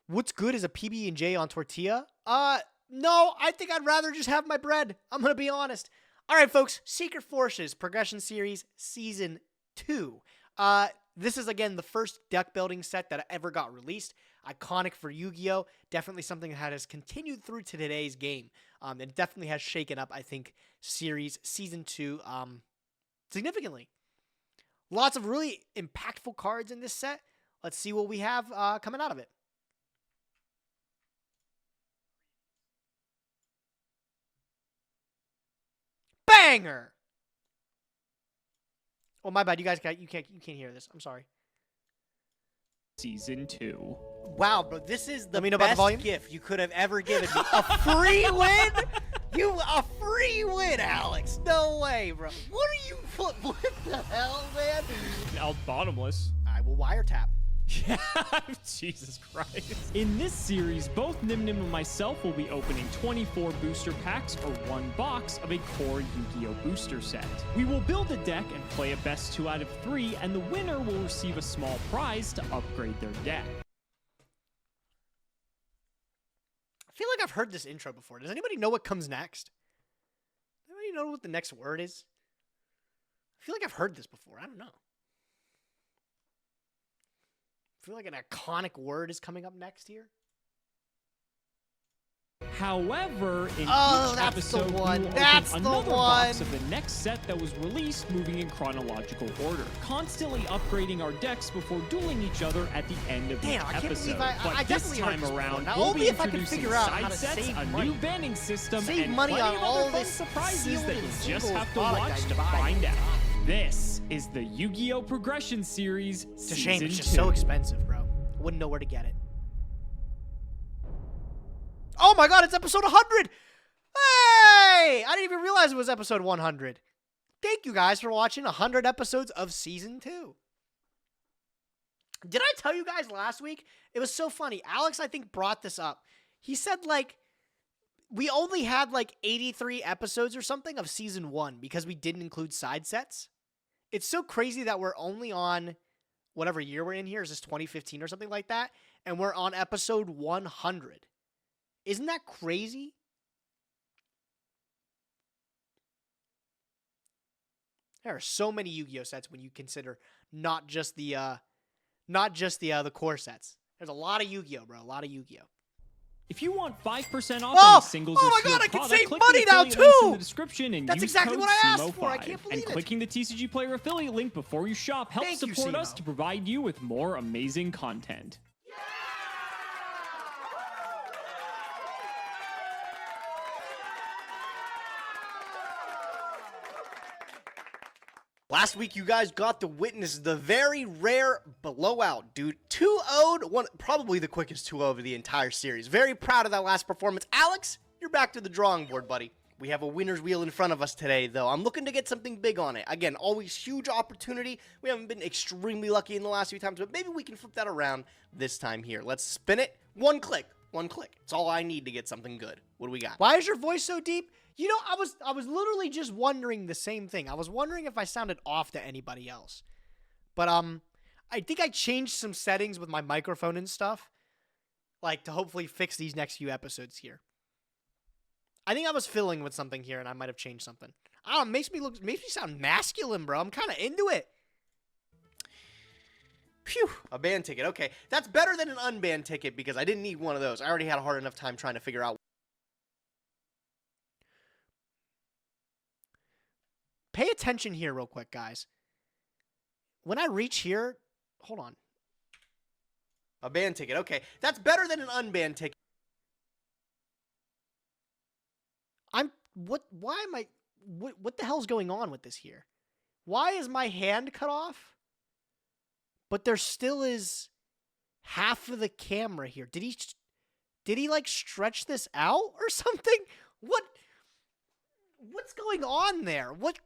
What's good is a PB&J on tortilla? No, I think I'd rather just have my bread. I'm going to be honest. All right, folks, Secret Forces Progression Series Season 2. This is, again, the first deck building set that ever got released. Iconic for Yu-Gi-Oh! Definitely something that has continued through to today's game. It definitely has shaken up, I think, Series Season 2 significantly. Lots of really impactful cards in this set. Let's see what we have coming out of it. Banger! Oh, my bad. You guys you can't hear this. I'm sorry. Season 2. Wow, bro, this is the best gift you could have ever given me. A free win? A free win, Alex. No way, bro. What the hell, man? Bottomless. I will wiretap. Yeah, Jesus Christ. In this series, both Nyhmnim and myself will be opening 24 booster packs or one box of a core Yu-Gi-Oh! Booster set. We will build a deck and play a best 2 out of 3, and the winner will receive a small prize to upgrade their deck. I feel like I've heard this intro before. Does anybody know what comes next? Does anybody know what the next word is? I feel like I've heard this before. I don't know. I feel like an iconic word is coming up next here. However, in each episode, we will open another box of the next set that was released, moving in chronological order, constantly upgrading our decks before dueling each other at the end of each episode. But this time around, we'll be introducing side sets, a new banning system, and plenty of other fun surprises that you'll just have to watch to find out. This is the Yu-Gi-Oh! Progression Series Season 2. It's a shame it's just so expensive, bro. I wouldn't know where to get it. Oh my god, it's episode 100! Hey! I didn't even realize it was episode 100. Thank you guys for watching 100 episodes of Season 2. Did I tell you guys last week? It was so funny. Alex, I think, brought this up. He said, like, we only had, like, 83 episodes or something of Season 1 because we didn't include side sets. It's so crazy that we're only on whatever year we're in here. Is this 2015 or something like that? And we're on episode 100. Isn't that crazy? There are so many Yu-Gi-Oh sets when you consider not just the core sets. There's a lot of Yu-Gi-Oh, bro. A lot of Yu-Gi-Oh. If you want 5% off any singles or sealed product, save click money the now affiliate links in too! the description and That's use exactly code what I asked SEMO5. for. I can't believe and it. clicking the TCG Player affiliate link before you shop helps support us to provide you with more amazing content. Last week, you guys got to witness the very rare blowout, dude. 2-0'd, probably the quickest 2-0 of the entire series. Very proud of that last performance. Alex, you're back to the drawing board, buddy. We have a winner's wheel in front of us today, though. I'm looking to get something big on it. Again, always huge opportunity. We haven't been extremely lucky in the last few times, but maybe we can flip that around this time here. Let's spin it. One click. One click. It's all I need to get something good. What do we got? Why is your voice so deep? You know, I was literally just wondering the same thing. I was wondering if I sounded off to anybody else. But I think I changed some settings with my microphone and stuff, like to hopefully fix these next few episodes here. I think I was fiddling with something here and I might have changed something. I don't know, makes me sound masculine, bro. I'm kind of into it. Phew, a band ticket. Okay, that's better than an unbanned ticket because I didn't need one of those. I already had a hard enough time trying to figure out. Pay attention here real quick, guys. When I reach here, hold on. A band ticket. Okay, that's better than an unbanned ticket. What the hell's going on with this here? Why is my hand cut off? But there still is half of the camera here. Did he like stretch this out or something? What's going on there? What?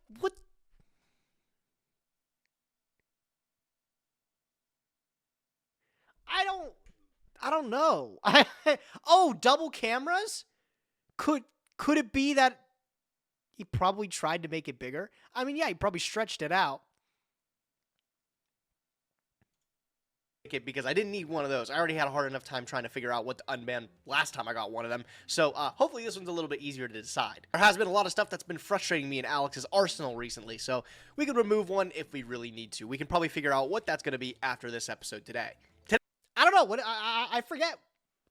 I don't know. Oh, double cameras? Could it be that he probably tried to make it bigger? I mean, yeah, he probably stretched it out. it because I didn't need one of those. I already had a hard enough time trying to figure out what to unban last time I got one of them. So hopefully this one's a little bit easier to decide. There has been a lot of stuff that's been frustrating me in Alex's arsenal recently, so we could remove one if we really need to. We can probably figure out what that's going to be after this episode today. I don't know. What I forget.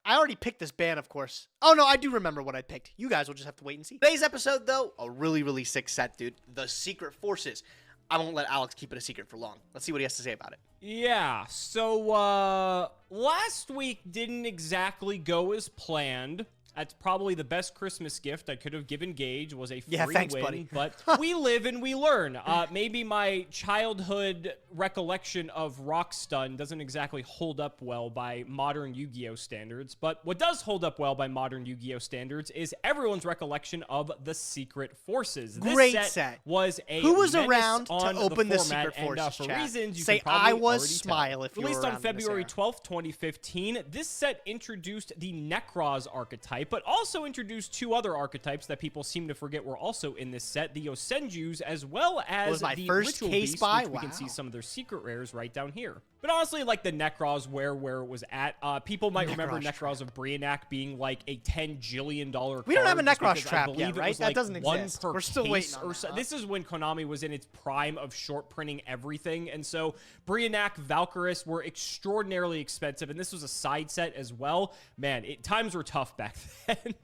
I already picked this band, of course. Oh, no, I do remember what I picked. You guys will just have to wait and see. Today's episode, though, a really, really sick set, dude. The Secret Forces. I won't let Alex keep it a secret for long. Let's see what he has to say about it. Yeah, so, last week didn't exactly go as planned. That's probably the best Christmas gift I could have given Gage, was a free thanks, win, buddy. But we live and we learn. Maybe my childhood recollection of Rock Stun doesn't exactly hold up well by modern Yu-Gi-Oh! Standards, but what does hold up well by modern Yu-Gi-Oh! Standards is everyone's recollection of the Secret Forces. Great This set. Was a Who was menace around to on open the format, Secret Forces, and, for chat? reasons you Say, can probably I was already smile tell. if you were Released around on in this February era. 12th, 2015, this set introduced the Nekroz archetype, but also introduced two other archetypes that people seem to forget were also in this set, the Yosenjus, as well as Was my the first Ritual case Beast, buy? which we can Wow. see some of their secret rares right down here. But honestly, like the Nekroz, where it was at, people might remember Nekroz of Brianak being like a $10 jillion card. We don't have a just Nekroz because I trap believe yet, it right? was, That like, doesn't one exist. per We're still case waiting on or that, so. huh? This is when Konami was in its prime of short printing everything, and so Brianak, Valkyris were extraordinarily expensive, and this was a side set as well. Man, times were tough back then.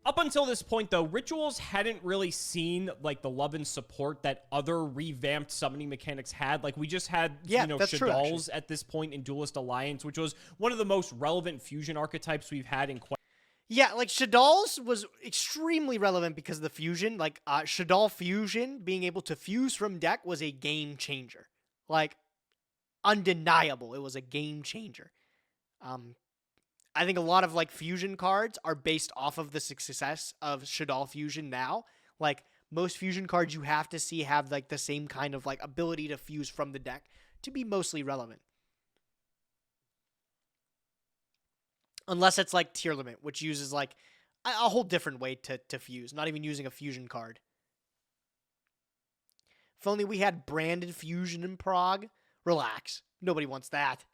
Up until this point, though, Rituals hadn't really seen, like, the love and support that other revamped summoning mechanics had. Like, we just had, that's true, Shadal's at this point in Duelist Alliance, which was one of the most relevant fusion archetypes we've had in quite... Yeah, like, Shadal's was extremely relevant because of the fusion. Like, Shadal fusion, being able to fuse from deck was a game changer. Like, undeniable. It was a game changer. I think a lot of, like, fusion cards are based off of the success of Shadal fusion now. Like, most fusion cards you have to see have, like, the same kind of, like, ability to fuse from the deck to be mostly relevant. Unless it's, like, Tier Limit, which uses, like, a whole different way to fuse. Not even using a fusion card. If only we had branded fusion in Prog. Relax. Nobody wants that.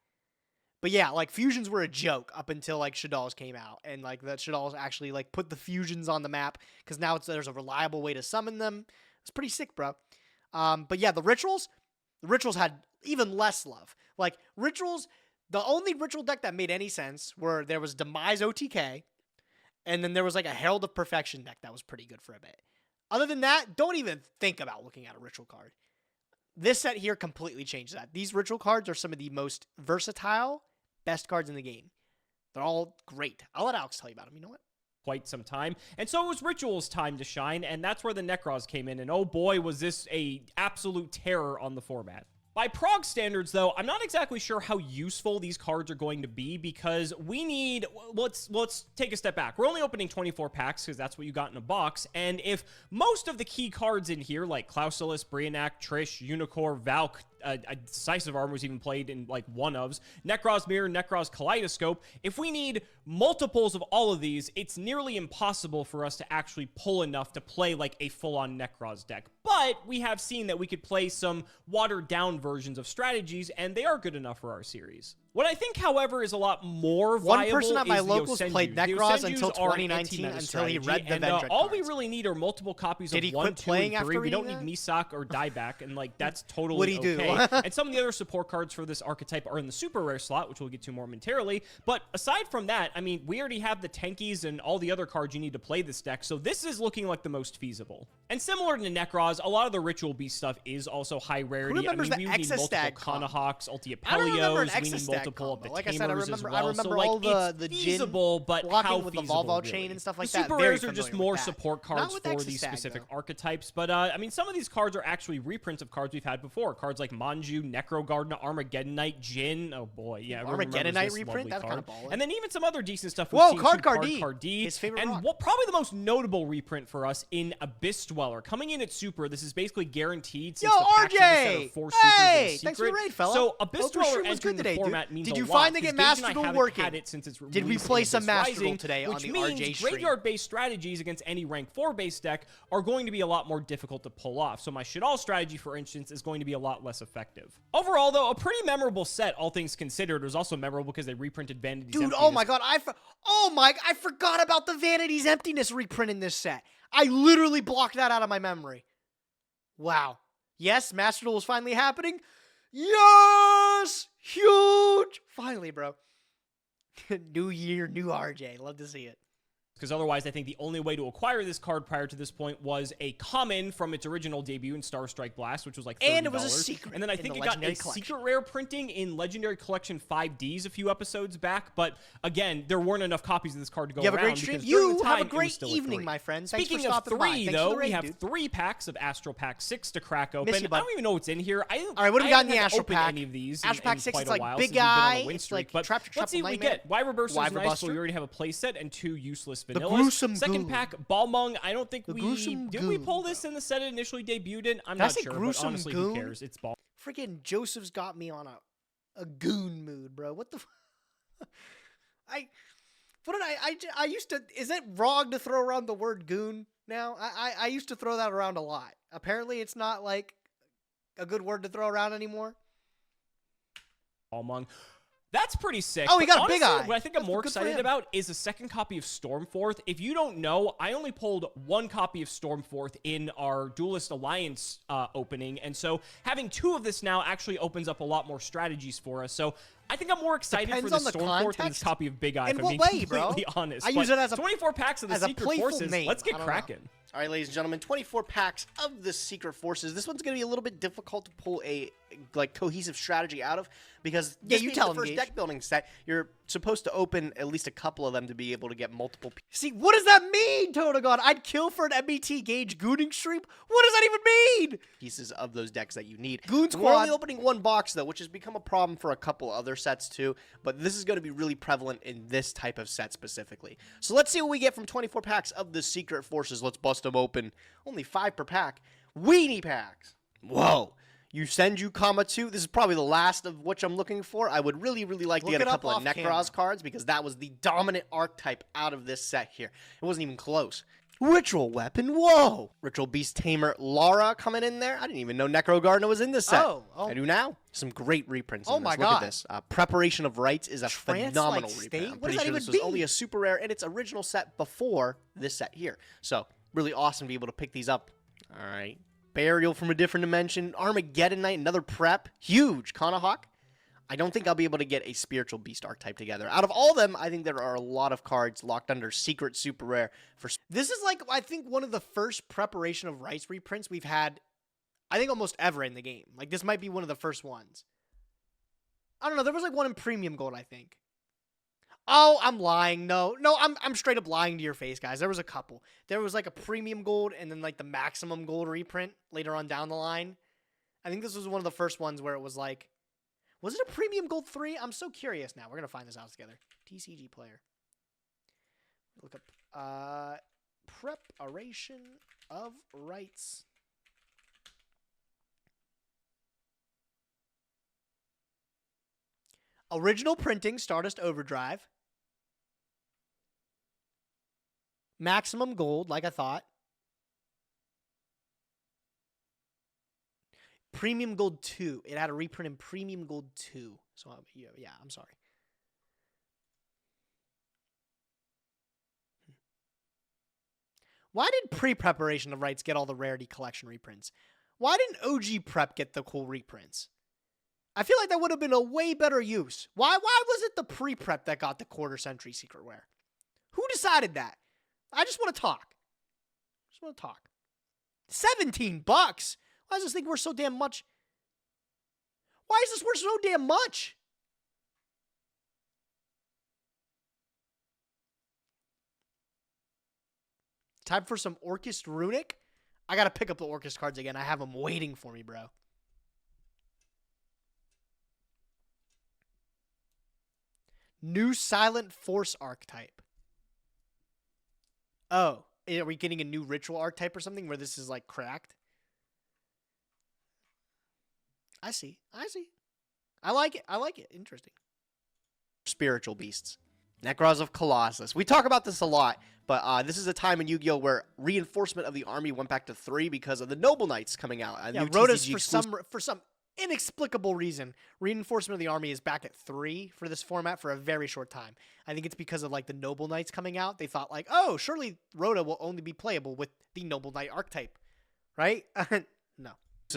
But yeah, like, fusions were a joke up until, like, Shadal's came out. And, like, that Shadal's actually, like, put the fusions on the map. Because now there's a reliable way to summon them. It's pretty sick, bro. But yeah, the Rituals had even less love. Like, Rituals, the only Ritual deck that made any sense were there was Demise OTK. And then there was, like, a Herald of Perfection deck that was pretty good for a bit. Other than that, don't even think about looking at a Ritual card. This set here completely changed that. These Ritual cards are some of the most versatile, best cards in the game. They're all great. I'll let Alex tell you about them. You know what? Quite some time. And so it was Ritual's time to shine, and that's where the Nekroz came in, and oh boy, was this a absolute terror on the format. By Prog standards, though, I'm not exactly sure how useful these cards are going to be because we need... Let's take a step back. We're only opening 24 packs because that's what you got in a box, and if most of the key cards in here, like Clausulus, Brianak, Trish, Unicorn, Valk, Decisive Armor was even played in, like, one-ofs, Nekroz Mirror, Nekroz Kaleidoscope, if we need multiples of all of these, it's nearly impossible for us to actually pull enough to play, like, a full-on Nekroz deck. But we have seen that we could play some watered-down versions of strategies, and they are good enough for our series. What I think, however, is a lot more viable One person at my is the locals Yosenjus. played The Nekroz Yosenjus until are an 2019 anti-meta until he strategy, read the and Vendread all we cards. really need are multiple copies Did of he 1, quit 2, playing and 3. after We don't reading need that? Misak or Dieback, and, like, that's totally What'd he do? okay. And some of the other support cards for this archetype are in the super rare slot, which we'll get to more momentarily. But aside from that, I mean, we already have the Tenkies and all the other cards you need to play this deck, so this is looking like the most feasible. And similar to Nekroz, a lot of the Ritual Beast stuff is also high rarity. Who remembers I mean, the we need multiple Exostag combo? Kanahawks, I don't remember an Ultiapelios, we need Exostag multiple of combo. the Like I said, I Tamers as remember well. So, all like, the it's Jin feasible, but blocking how with the feasible, Volvo really? chain and stuff like The that. super Very rares are just familiar more with that. support Not cards with for these Exostag, specific though. archetypes, but I mean, some of these cards are actually reprints of cards we've had before. Cards like Manju, Necrogardna, Armageddon Knight, Jin. Oh boy, yeah, everyone Armageddon remembers Knight this reprint? lovely That's card. kinda ballin'. And then even some other decent stuff. We've Whoa, seen Card too, Card D. His favorite and rock. probably the most notable reprint for us in Abyss Dweller. Coming in at Super, this is basically guaranteed since Yo, the packs in this set RJ! are 4 Hey, supers and thanks for the secret. raid, fella. So Abyss Hope your Dweller stream was entering good today, the dude. format that means Did a you lot. finally get because Gage Master and I Duel haven't working? had it since its Did we release play in some Abyss Master Rising, Duel today on which the means RJ stream? graveyard-based strategies against any rank 4 based deck are going to be a lot more difficult to pull off. So my Shadal strategy, for instance, is going to be a lot less effective. Overall, though, a pretty memorable set, all things considered. It was also memorable because they reprinted Vanity's Dude, Emptiness. oh my god, I forgot about the Vanity's Emptiness reprint in this set. I literally blocked that out of my memory. Wow. Yes, Master Duel is finally happening. Yes! Huge! Finally, bro. New year, new RJ. Love to see it. Because otherwise, I think the only way to acquire this card prior to this point was a common from its original debut in Star Strike Blast, which was like $30. And it was a secret. And then I think it got a secret rare printing in Legendary Collection 5Ds a few episodes back. But again, there weren't enough copies of this card to go around. You have a great stream. You have a great evening, my friend. Thanks Speaking for of stopping by. three, Thanks though, for the raid, we have dude. 3 packs of Astral Pack 6 to crack open. Miss you, bud. I don't even know what's in here. All right, what do we got in the Astral open Pack? any of these Astral Pack in 6 quite is a like while big since we've been on guy. a win It's streak. like But Trap let's see what we Nightmare. get. Y Reverse is nice, Buster. but we already have a playset and 2 useless The vanillas. gruesome Second goon. pack, Balmung. I don't think The we gruesome did. We goon, pull this in the set it initially debuted in. I'm Did I not say sure, but gruesome honestly, goon? who cares? It's ball. Freaking Joseph's got me on a goon mood, bro. What the I used to, is it wrong to throw around the word goon now? I used to throw that around a lot. Apparently it's not like a good word to throw around anymore. Balmung. That's pretty sick. Oh, he But got a big honestly, eye. What I think I'm more Good for excited him. about is a second copy of Stormforth. If you don't know, I only pulled 1 copy of Stormforth in our Duelist Alliance opening, and so having 2 of this now actually opens up a lot more strategies for us. So I think I'm more excited Depends for on the the Stormforth than this context. copy of Big Eye. In if I'm what being way, bro? completely honest. I use But it as a 24 packs of the as a Secret playful Forces. name. Let's I get don't know. cracking. All right, ladies and gentlemen, 24 packs of the Secret Forces. This one's going to be a little bit difficult to pull a cohesive strategy out of because this being the first deck building set, you're supposed to open at least a couple of them to be able to get multiple. See, what does that mean, Totogon? I'd kill for an MBT Gage gooning stream? What does that even mean? Pieces of those decks that you need. Goon Squad. We're only opening 1 box, though, which has become a problem for a couple other sets, too. But this is going to be really prevalent in this type of set specifically. So let's see what we get from 24 packs of the Secret Forces. Let's bust them open. Only 5 per pack. Weenie packs. Whoa. You send you, comma 2. This is probably the last of which I'm looking for. I would really, really like to get a couple of Nekroz cards because that was the dominant archetype out of this set here. It wasn't even close. Ritual Weapon, whoa! Ritual Beast Tamer Lara coming in there. I didn't even know Necro Gardener was in this set. Oh. I do now. Some great reprints in this. My Look God. at this. Preparation of Rites is a phenomenal reprint. I'm pretty sure this was only a super rare in its original set before this set here. So, really awesome to be able to pick these up. All right. Burial from a Different Dimension. Armageddon Knight, another prep. Huge. Kanahawk. I don't think I'll be able to get a Spiritual Beast archetype together. Out of all of them, I think there are a lot of cards locked under Secret Super Rare. This is like, I think, one of the first Preparation of Rites reprints we've had, I think, almost ever in the game. Like, this might be one of the first ones. I don't know. There was like one in Premium Gold, I think. Oh, I'm lying. No, I'm straight up lying to your face, guys. There was a couple. There was like a Premium Gold and then like the Maximum Gold reprint later on down the line. I think this was one of the first ones where it was like, was it a Premium Gold 3? I'm so curious now. We're going to find this out together. TCG player. Look up Preparation of Rites. Original printing, Stardust Overdrive. Maximum Gold, like I thought. Premium Gold 2. It had a reprint in Premium Gold 2. So, yeah, I'm sorry. Why did Pre-Preparation of Rites get all the Rarity Collection reprints? Why didn't OG Prep get the cool reprints? I feel like that would have been a way better use. Why was it the Pre-Prep that got the Quarter Century Secret Rare? Who decided that? I just want to talk. $17? Why does this thing worth so damn much? Why is this worth so damn much? Time for some Orcust Runic? I gotta pick up the Orcust cards again. I have them waiting for me, bro. New Silent Force archetype. Oh, are we getting a new Ritual archetype or something where this is like cracked? I see. I like it. Interesting. spiritual beasts. Nekroz of Colossus. We talk about this a lot, but this is a time in Yu-Gi-Oh! Where reinforcement of the army went back to 3 because of the Noble Knights coming out. Yeah, Rhoda's for some inexplicable reason, reinforcement of the army is back at 3 for this format for a very short time. I think it's because of like the Noble Knights coming out. They thought like, oh, surely Rhoda will only be playable with the Noble Knight archetype, right? No.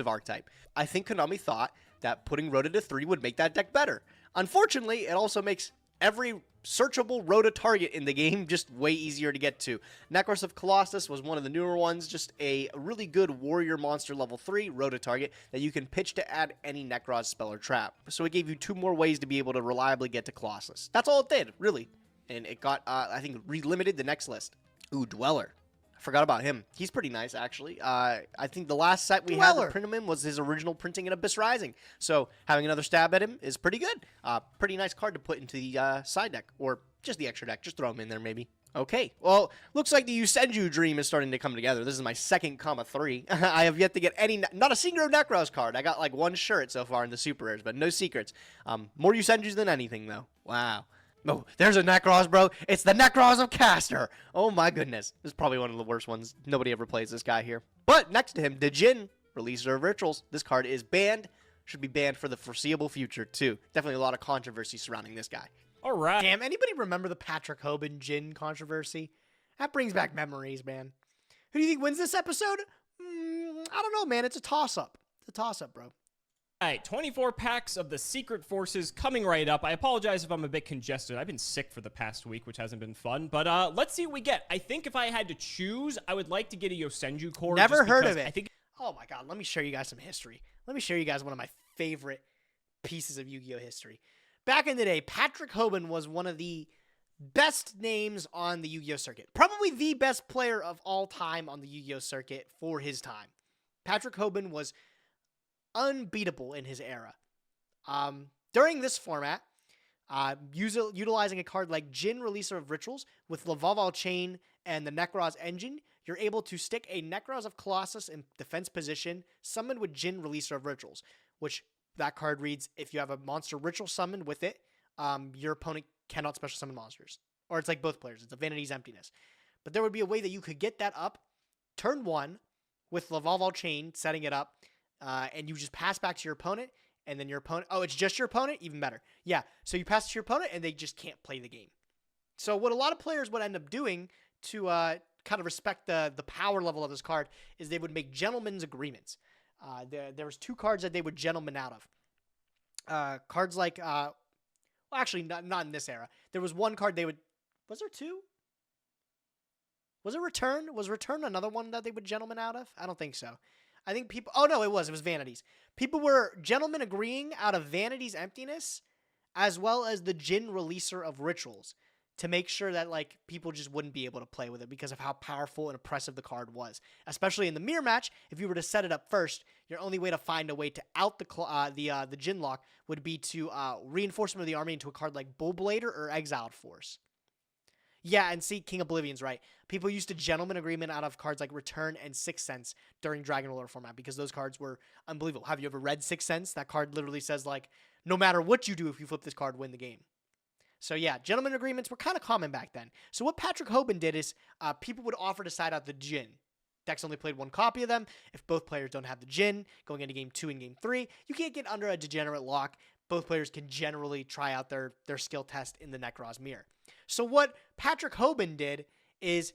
Archetype. I think Konami thought that putting Rhoda to 3 would make that deck better. Unfortunately, it also makes every searchable Rhoda target in the game just way easier to get to. Nekroz of Colossus was one of the newer ones, just a really good warrior monster level 3 Rhoda target that you can pitch to add any Nekroz spell or trap. So it gave you 2 more ways to be able to reliably get to Colossus. That's all it did, really. And it got, I think, relimited the next list. Ooh, Dweller. Forgot about him. He's pretty nice, actually. I think the last set we had to print him in was his original printing in Abyss Rising. So having another stab at him is pretty good. Pretty nice card to put into the side deck, or just the extra deck. Just throw him in there, maybe. Okay, well, looks like the Yusenju dream is starting to come together. This is my second comma 3. I have yet to get not a Synchro Nekroz card. I got like 1 shirt so far in the super rares, but no secrets. More Yusenjus than anything, though. Wow. Oh, there's a Nekroz, bro. It's the Nekroz of Caster. Oh, my goodness. This is probably one of the worst ones. Nobody ever plays this guy here. But next to him, the Jin, releaser of Rituals. This card is banned. Should be banned for the foreseeable future, too. Definitely a lot of controversy surrounding this guy. All right. Damn, anybody remember the Patrick Hoban Jin controversy? That brings back memories, man. Who do you think wins this episode? I don't know, man. It's a toss-up. It's a toss-up, bro. All right, 24 packs of the Secret Forces coming right up. I apologize if I'm a bit congested. I've been sick for the past week, which hasn't been fun. But let's see what we get. I think if I had to choose, I would like to get a Yosenju core. Never heard of it. Oh, my God. Let me show you guys some history. Let me show you guys one of my favorite pieces of Yu-Gi-Oh! History. Back in the day, Patrick Hoban was one of the best names on the Yu-Gi-Oh! Circuit. Probably the best player of all time on the Yu-Gi-Oh! Circuit for his time. Patrick Hoban was unbeatable in his era. During this format, utilizing a card like Jin, Releaser of Rituals, with Lavaval Chain and the Nekroz Engine, you're able to stick a Nekroz of Colossus in defense position, summoned with Jin, Releaser of Rituals, which that card reads, if you have a monster ritual summoned with it, your opponent cannot special summon monsters. Or it's like both players. It's a Vanity's Emptiness. But there would be a way that you could get that up turn 1 with Lavaval Chain, setting it up, and you just pass back to your opponent, and then your opponent... Oh, it's just your opponent? Even better. Yeah, so you pass it to your opponent, and they just can't play the game. So what a lot of players would end up doing to kind of respect the power level of this card is they would make gentlemen's agreements. There was 2 cards that they would gentleman out of. Cards like... well, actually, not in this era. There was 1 card they would... Was there 2? Was it Return? Was Return another one that they would gentleman out of? I don't think so. I think people... Oh, no, it was Vanities. People were gentlemen agreeing out of Vanity's Emptiness, as well as the Jin Releaser of Rituals, to make sure that like people just wouldn't be able to play with it because of how powerful and oppressive the card was. Especially in the mirror match, if you were to set it up first, your only way to find a way to out the Jin lock would be to reinforcement of the army into a card like Bullblader or Exiled Force. Yeah, and see, King Oblivion's right. People used to gentleman agreement out of cards like Return and Sixth Sense during Dragon Lore format because those cards were unbelievable. Have you ever read Sixth Sense? That card literally says, like, no matter what you do, if you flip this card, win the game. So, yeah, gentleman agreements were kind of common back then. So what Patrick Hoban did is people would offer to side out the Jin. Decks only played 1 copy of them. If both players don't have the Jin, going into Game 2 and Game 3, you can't get under a degenerate lock. Both players can generally try out their skill test in the Nekroz mirror. So what Patrick Hoban did is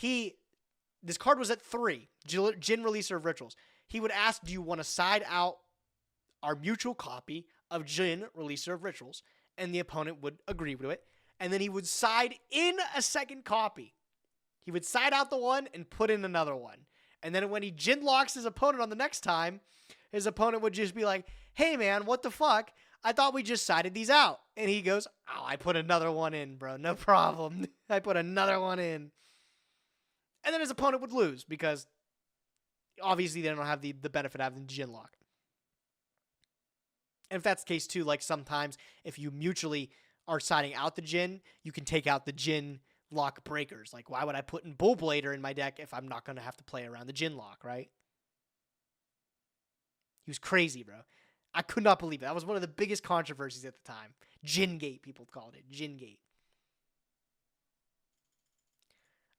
this card was at 3, Jin Releaser of Rituals. He would ask, do you want to side out our mutual copy of Jin Releaser of Rituals? And the opponent would agree to it. And then he would side in a second copy. He would side out the one and put in another one. And then when he Jin locks his opponent on the next time, his opponent would just be like, hey man, what the fuck? I thought we just sided these out. And he goes, oh, I put another one in, bro. No problem. I put another one in. And then his opponent would lose because obviously they don't have the benefit of having the Jin lock. And if that's the case too, like sometimes if you mutually are siding out the Jin, you can take out the Jin lock breakers. Like, why would I put in Bullblader in my deck if I'm not going to have to play around the Jin lock, right? He was crazy, bro. I could not believe it. That was one of the biggest controversies at the time. Gin-gate, people called it. Gin-gate.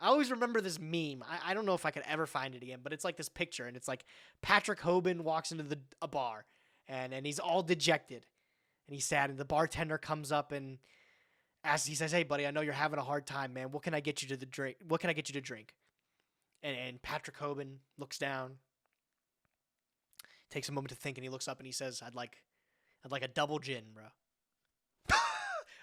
I always remember this meme. I don't know if I could ever find it again, but it's like this picture, and it's like Patrick Hoban walks into a bar, and he's all dejected, and he's sad, and the bartender comes up and he says, "Hey, buddy, I know you're having a hard time, man. What can I get you to drink? What can I get you to drink?" And Patrick Hoban looks down, takes a moment to think, and he looks up and he says, I'd like a double gin, bro."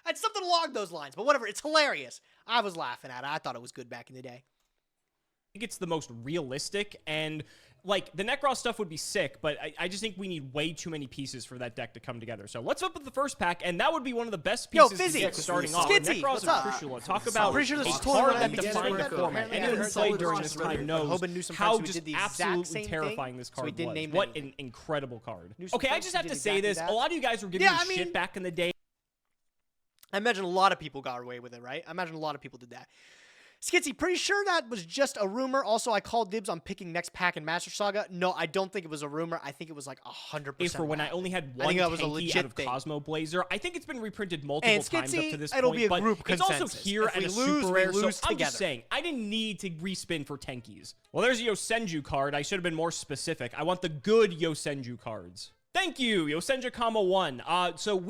It's something along those lines, but whatever. It's hilarious. I was laughing at it. I thought it was good back in the day. I think it's the most realistic, and like the nekroz stuff would be sick, but I just think we need way too many pieces for that deck to come together. So let's open the first pack, and that would be one of the best pieces Fizzy. to get starting off. Skitsy, nekroz what's and up? Trishula. Talk about pretty sure a this is card totally that gonna be defined the different. format. Apparently Anyone I who heard played someone during watched this this time video. knows Hoban knew some how friends who just did the exact absolutely same thing, terrifying this so he card didn't was. name What them. an incredible card. Knew some Okay, I friends just who have did to say exactly this. that. A lot of you guys were giving Yeah, me I mean- shit back in the day. I imagine a lot of people got away with it, right? I imagine a lot of people did that. Skitsy, pretty sure that was just a rumor. Also, I called dibs on picking next pack in Master Saga. No, I don't think it was a rumor. I think it was like 100%. Is for when I only had I one think that was a tanky legit out of thing. Cosmo Blazer. I think it's been reprinted multiple And times up Skitsy, to this it'll point, be a but group it's also consensus. here If at we a lose, super we rare. So lose I'm together. just saying, I didn't need to respin for Tenkies. Well, there's a Yosenju card. I should have been more specific. I want the good Yosenju cards. Thank you, Yosenju Kama 1. So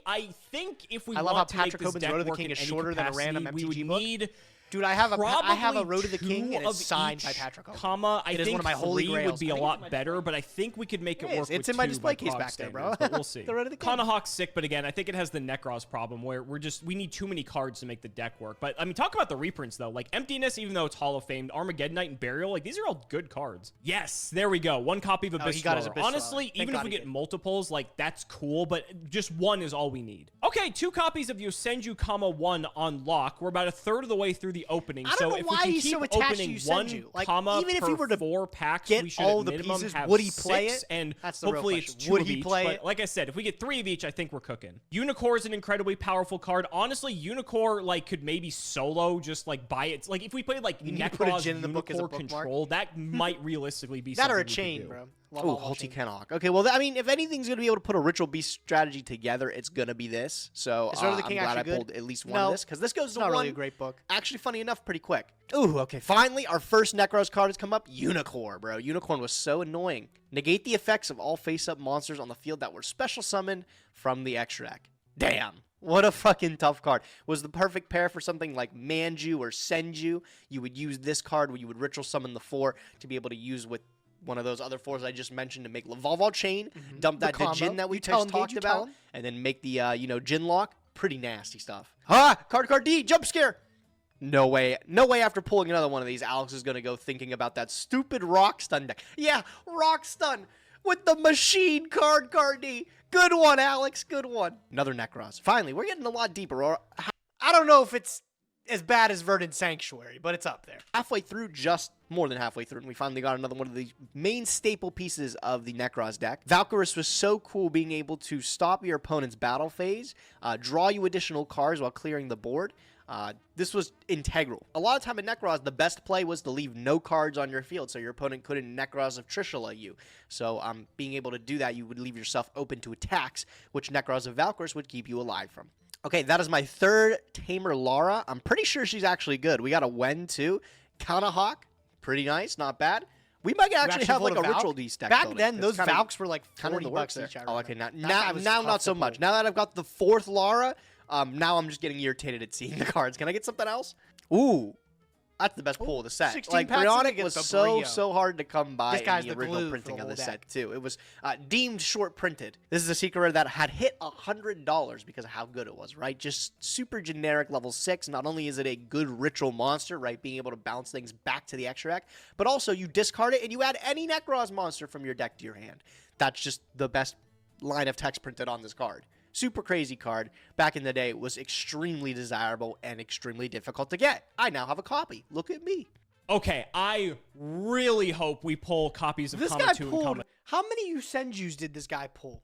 I think if we I love how want to make Patrick this Hoban's deck Road to the work King in is any shorter than a random capacity, we MTG would book. need Dude, I have a probably Road to the King, two and it's of signed each by Patrick Hoban. comma. I It is think one of my holy three would grails. be I a think lot better, but I think we could make it It is. work It's with in my two display by case Prog back there, bro. standards, but we'll see. The Road to the King. Kanahawk's sick, but again, I think it has the nekroz problem where we need too many cards to make the deck work. But I mean, talk about the reprints though. Like Emptiness, even though it's Hall of Fame, Armageddon Knight and Burial, like these are all good cards. Yes, there we go. One copy of Abyss he got his Dweller. Abyss Honestly, Dweller. even Thank if we God he get did. multiples, like that's cool, but just one is all we need. Okay, 2 copies of Yosenju Kama 1 on lock. We're about a third of the way through the opening. I don't So know if why we can he's keep so attached to opening Yosenju. one Like, comma even if per he were to 4 packs, get we should all at the minimum pieces, have would he play 6, it? and That's the real hopefully it's question. 2 Would of he each. play But it? like I said, if we get 3 of each, I think we're cooking. Unicorn is an incredibly powerful card. Honestly, Unicorn like could maybe solo just like buy it. Like if we played like You need to put a Nekroz gin in the book as a Unicorn bookmark. Control, that might realistically be That something or a we could chain, do. bro. Love Oh, all Hulti chain. Kenhawk. Okay, well, I mean, if anything's going to be able to put a Ritual Beast strategy together, it's going to be this. So Is Road to the I'm King glad I actually pulled good? at least one No. of this, because this goes It's to not one. really a great book. Actually, funny enough, pretty quick. Ooh, okay. Finally, our first Nekroz card has come up. Unicorn, bro. Unicorn was so annoying. Negate the effects of all face-up monsters on the field that were special summoned from the extra deck. Damn. What a fucking tough card. Was the perfect pair for something like Manju or Senju. You would use this card where you would ritual summon the 4 to be able to use with one of those other 4s I just mentioned to make Lavalval Chain, dump The that combo. Jin that we You tell just him, talked Gage, you tell about, him. and then make the, Jin lock. Pretty nasty stuff. Ah! Card D! Jump scare! No way. No way after pulling another one of these, Alex is going to go thinking about that stupid Rock Stun deck. Yeah, Rock Stun with the machine card D. Good one, Alex. Good one. Another Nekroz. Finally, we're getting a lot deeper. Or I don't know if it's as bad as Verdant Sanctuary, but it's up there. halfway through, just more than halfway through, and we finally got another one of the main staple pieces of the Nekroz deck. Valkyrus was so cool being able to stop your opponent's battle phase, draw you additional cards while clearing the board. This was integral. A lot of time in Nekroz, the best play was to leave no cards on your field so your opponent couldn't Nekroz of Trishula you. So being able to do that, you would leave yourself open to attacks, which Nekroz of Valkyrus would keep you alive from. Okay, that is my third Tamer Lara. I'm pretty sure she's actually good. We got a Wen too. Kanahawk, pretty nice, not bad. We might actually have like pulled a Valk. Ritual Beast deck. Back building. then, It's those kinda- Valks were like kinda in $40 the works each. there. I Oh, okay, remember. now That guy was not tough so to much. pull. Now that I've got the 4th Lara, now I'm just getting irritated at seeing the cards. Can I get something else? Ooh, that's the best pull of the set. 16 Like packs and Brionic it gets was the so Brio. hard to come by This guy's in the the original glue for printing the of whole this deck. set too. It was deemed short printed. This is a secret rare that had hit $100 because of how good it was. Right, just super generic level 6. Not only is it a good ritual monster, right, being able to bounce things back to the extra deck, but also you discard it and you add any Nekroz monster from your deck to your hand. That's just the best line of text printed on this card. Super crazy card. Back in the day, it was extremely desirable and extremely difficult to get. I now have a copy. Look at me. Okay, I really hope we pull copies of This Kama guy 2 and pulled. Kama. How many Yusenjus did this guy pull?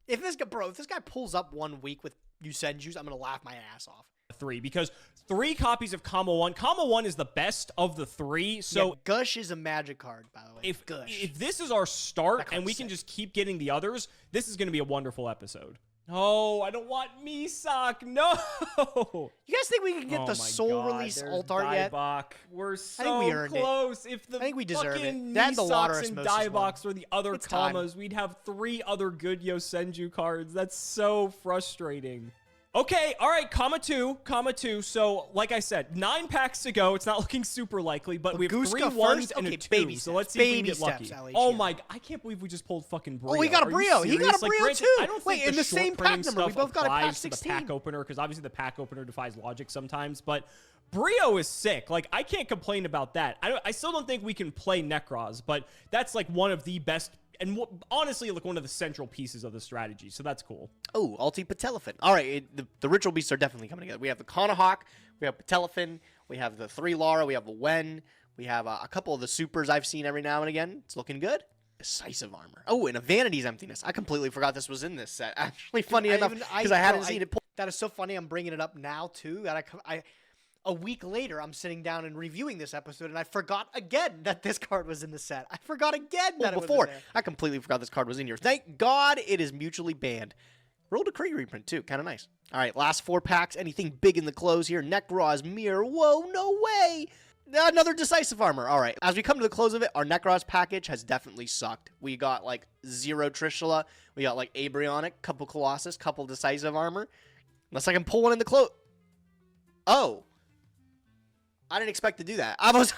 If this guy pulls up 1 week with Yusenjus, I'm gonna laugh my ass off. 3 because 3 copies of Kama 1. Kama 1 is the best of the 3. So yeah, Gush is a magic card, by the way. if this is our start and we can just keep getting the others, this is going to be a wonderful episode. Oh, I don't want Misak. No. You guys think we can get the soul release alt art yet? We're so I think we earned close. If the I think we deserve it. fucking They had the water Misaks and osmosis Diebox were the other It's time. Kamas, we'd have 3 other good Yosenju cards. That's so frustrating. Okay, all right, Kama 2. So, like I said, 9 packs to go. It's not looking super likely, but we have Guska 3 ones first? and Okay, a 2. baby So steps. let's see if we can Baby get lucky. steps, Oh LHM. my, I can't believe we just pulled fucking Brio. Oh, he got a Are you Brio. He got a serious? Like, Brio granted, too. I don't Wait, think in the same short printing pack number. We stuff both got a pack applies to the 16. pack opener, because obviously the pack opener defies logic sometimes, but Brio is sick. Like, I can't complain about that. I still don't think we can play Nekroz, but that's like one of the best and honestly, like one of the central pieces of the strategy. So that's cool. Oh, Alti Patelafin. All right, the ritual beasts are definitely coming together. We have the Kanahawk, we have Patelafin, we have the 3 Lara, we have the Wen, we have a couple of the supers I've seen every now and again. It's looking good. Decisive armor. Oh, and a Vanity's Emptiness. I completely forgot this was in this set. Actually, funny enough, because I hadn't seen it. That is so funny. I'm bringing it up now too. That a week later, I'm sitting down and reviewing this episode, and I forgot again that this card was in the set. I forgot again that it was in there. I completely forgot this card was in here. Thank God it is mutually banned. Roll Decree reprint too. Kind of nice. All right, last 4 packs. Anything big in the close here? Nekroz, Mirror. Whoa, no way. Another Decisive Armor. All right, as we come to the close of it, our Nekroz package has definitely sucked. We got like 0 Trishula. We got like Abrionic, couple Colossus, couple Decisive Armor. Unless I can pull one in the close. Oh. I didn't expect to do that. I was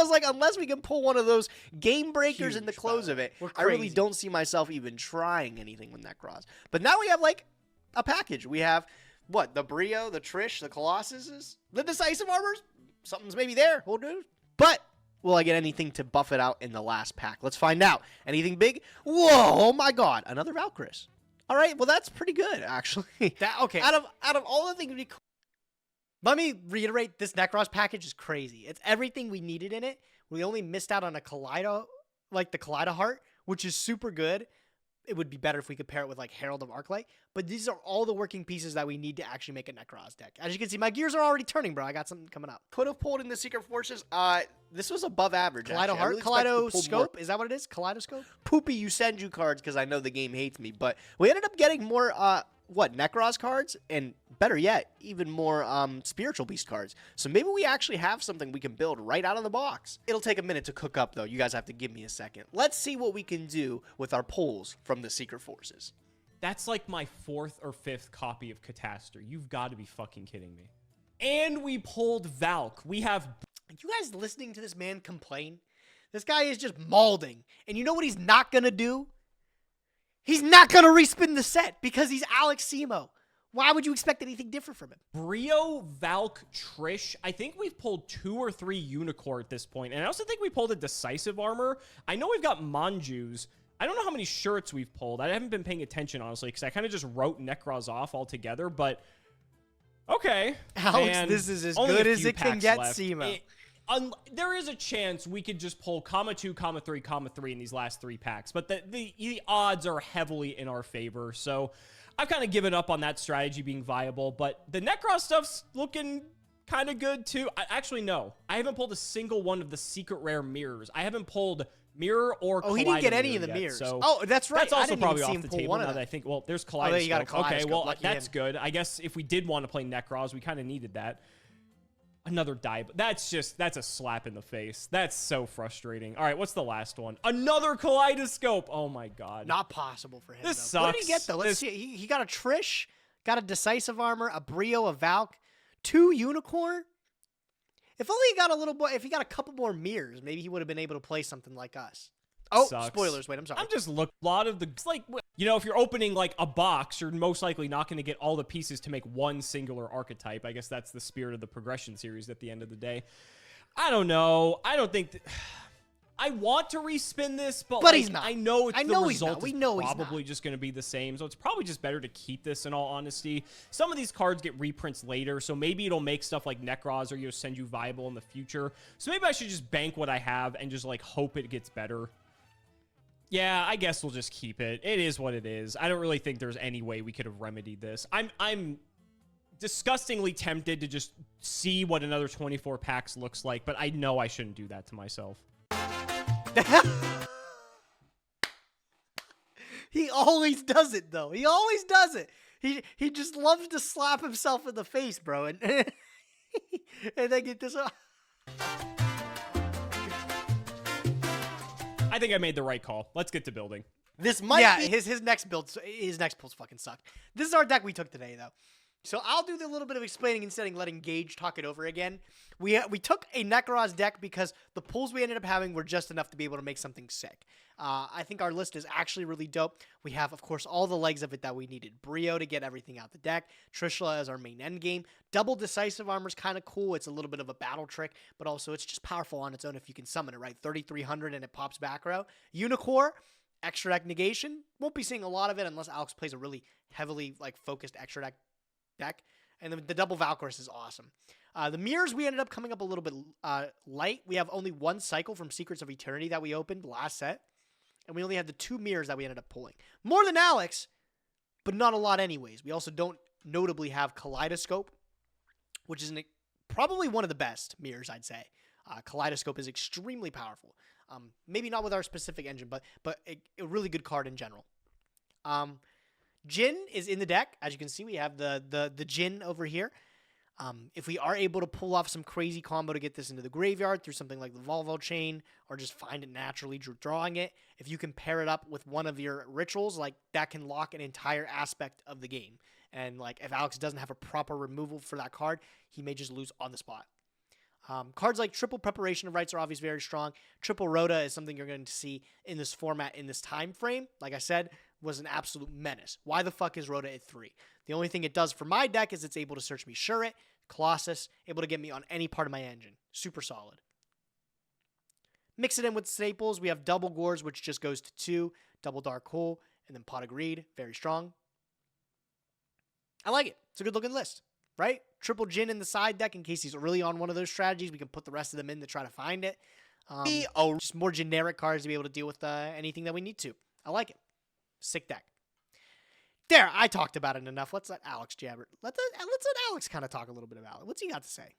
like, unless we can pull one of those game breakers in the close of it, I really don't see myself even trying anything with Nekroz. But now we have like a package. We have what? The Brio, the Trish, the Colossuses, the Decisive Armors. Something's maybe there. We'll do. But will I get anything to buff it out in the last pack? Let's find out. Anything big? Whoa! Oh my God! Another Valkyris. All right. Well, that's pretty good actually. Okay. Out of all the things we. Let me reiterate, this Nekroz package is crazy. It's everything we needed in it. We only missed out on a Kaleido, like the Kaleido Heart, which is super good. It would be better if we could pair it with like Herald of Arclight. But these are all the working pieces that we need to actually make a Nekroz deck. As you can see, my gears are already turning, bro. I got something coming up. Could have pulled in the Secret Forces. This was above average. Kaleido Heart, Kaleidoscope. Is that what it is? Kaleidoscope? Poopy Yosenju cards because I know the game hates me. But we ended up getting more, Nekroz cards? And better yet, even more Spiritual Beast cards. So maybe we actually have something we can build right out of the box. It'll take a minute to cook up, though. You guys have to give me a second. Let's see what we can do with our pulls from the Secret Forces. That's like my 4th or 5th copy of Catastrophe. You've got to be fucking kidding me. And we pulled Valk. We have... Are you guys listening to this man complain? This guy is just mauling. And you know what he's not going to do? He's not going to respin the set because he's Alex Simo. Why would you expect anything different from him? Brio, Valk, Trish. I think we've pulled 2 or 3 Unicorn at this point. And I also think we pulled a Decisive Armor. I know we've got Manjus. I don't know how many shirts we've pulled. I haven't been paying attention, honestly, because I kind of just wrote Nekroz off altogether. But, okay. Alex, and this is as only good a as few it can packs get, left. Simo. There is a chance we could just pull comma 2, comma 3, comma 3 in these last 3 packs. But the odds are heavily in our favor. So I've kind of given up on that strategy being viable. But the Nekroz stuff's looking kind of good, too. Actually, no. I haven't pulled a single one of the secret rare mirrors. I haven't pulled Mirror or Kaleido. Oh, he didn't get any of the yet, mirrors. So oh, that's right. That's also I didn't probably even see off him the pull table one now of that them. I think. Well, there's Oh, Kaleidoscope. you got a Okay, Kaleidoscope. well, Lucky that's him. good. I guess if we did want to play Nekroz, we kind of needed that. Another die. That's a slap in the face. That's so frustrating. All right, what's the last one? Another Kaleidoscope. Oh, my God. Not possible for him. This though. What did sucks. he get, though? Let's see. He got a Trish, got a Decisive Armor, a Brio, a Valk, 2 Unicorn. If only he got a little more, if he got a couple more mirrors, maybe he would have been able to play something like us. Oh, Sucks. spoilers. Wait, I'm sorry. I'm just a lot of the, it's like, you know, if you're opening like a box, you're most likely not going to get all the pieces to make one singular archetype. I guess that's the spirit of the progression series at the end of the day. I don't know. I don't think I want to respin this, but like, he's not. I know the result We is know he's probably not. just going to be the same. So it's probably just better to keep this in all honesty. Some of these cards get reprints later, so maybe it'll make stuff like Nekroz or Yosenju viable in the future. So maybe I should just bank what I have and just like hope it gets better. Yeah, I guess we'll just keep it. It is what it is. I don't really think there's any way we could have remedied this. I'm disgustingly tempted to just see what another 24 packs looks like, but I know I shouldn't do that to myself. He always does it, though. He always does it. He just loves to slap himself in the face, bro, and and then get this. I think I made the right call. Let's get to building. This might be his next builds fucking suck. This is our deck we took today, though. So I'll do the little bit of explaining instead of letting Gage talk it over again. We took a Nekroz deck because the pulls we ended up having were just enough to be able to make something sick. I think our list is actually really dope. We have, of course, all the legs of it that we needed. Brio to get everything out the deck. Trishula as our main end game. Double Decisive Armor is kind of cool. It's a little bit of a battle trick, but also it's just powerful on its own if you can summon it, right? 3,300 and it pops back row. Unicore, extra deck negation. Won't be seeing a lot of it unless Alex plays a really heavily focused extra deck. And then the double Valkyris is awesome. The mirrors, we ended up coming up a little bit light. We have only one cycle from Secrets of Eternity that we opened last set. And we only had the 2 mirrors that we ended up pulling. More than Alex, but not a lot anyways. We also don't notably have Kaleidoscope, which is probably one of the best mirrors, I'd say. Kaleidoscope is extremely powerful. Maybe not with our specific engine, but a really good card in general. Jin is in the deck. As you can see, we have the Jin over here. If we are able to pull off some crazy combo to get this into the graveyard through something like the Volvo Chain, or just find it naturally drawing it, if you can pair it up with one of your rituals, that can lock an entire aspect of the game. And if Alex doesn't have a proper removal for that card, he may just lose on the spot. Cards like Triple Preparation of Rites are obviously very strong. Triple Rhoda is something you're going to see in this format in this time frame. Like I said, was an absolute menace. Why the fuck is Rhoda at 3? The only thing it does for my deck is it's able to search me Shuret, Colossus, able to get me on any part of my engine. Super solid. Mix it in with staples. We have Double Gores, which just goes to 2, Double Dark Hole, and then Pot of Greed. Very strong. I like it. It's a good looking list, right? Triple Jin in the side deck in case he's really on one of those strategies. We can put the rest of them in to try to find it. Just more generic cards to be able to deal with anything that we need to. I like it. Sick deck. There, I talked about it enough. Let's let Alex jabber. Let's let Alex kind of talk a little bit about it. What's he got to say?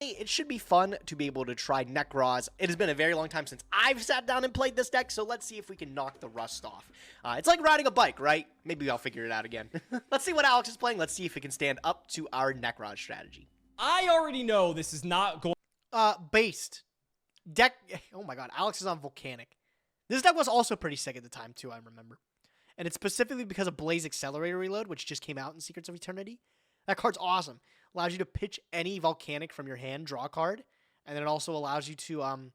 It should be fun to be able to try Nekroz. It has been a very long time since I've sat down and played this deck, so let's see if we can knock the rust off. It's like riding a bike, right? Maybe I'll figure it out again. Let's see what Alex is playing. Let's see if it can stand up to our Nekroz strategy. I already know this is not going. Based. Deck. Oh my god, Alex is on Volcanic. This deck was also pretty sick at the time, too, I remember. And it's specifically because of Blaze Accelerator Reload, which just came out in Secrets of Eternity. That card's awesome. Allows you to pitch any Volcanic from your hand, draw a card. And then it also allows you to,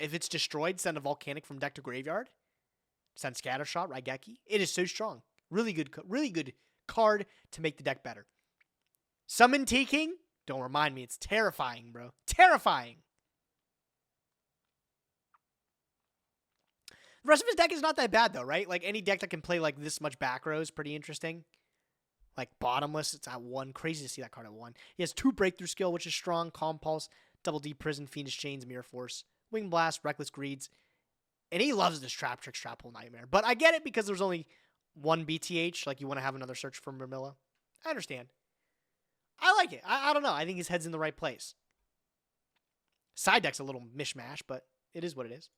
if it's destroyed, send a Volcanic from deck to graveyard. Send Scattershot, Raigeki. It is so strong. Really good card to make the deck better. Summon T-King? Don't remind me. It's terrifying, bro. Terrifying. The rest of his deck is not that bad, though, right? Any deck that can play, this much back row is pretty interesting. Bottomless, it's at 1. Crazy to see that card at 1. He has 2 Breakthrough Skill, which is strong. Calm Pulse, Double D Prison, Fiendish Chains, Mirror Force, Wing Blast, Reckless Greeds. And he loves this Trap Trick, Trap Hole Nightmare. But I get it because there's only 1 BTH. You want to have another search for Murmilla. I understand. I like it. I don't know. I think his head's in the right place. Side deck's a little mishmash, but it is what it is.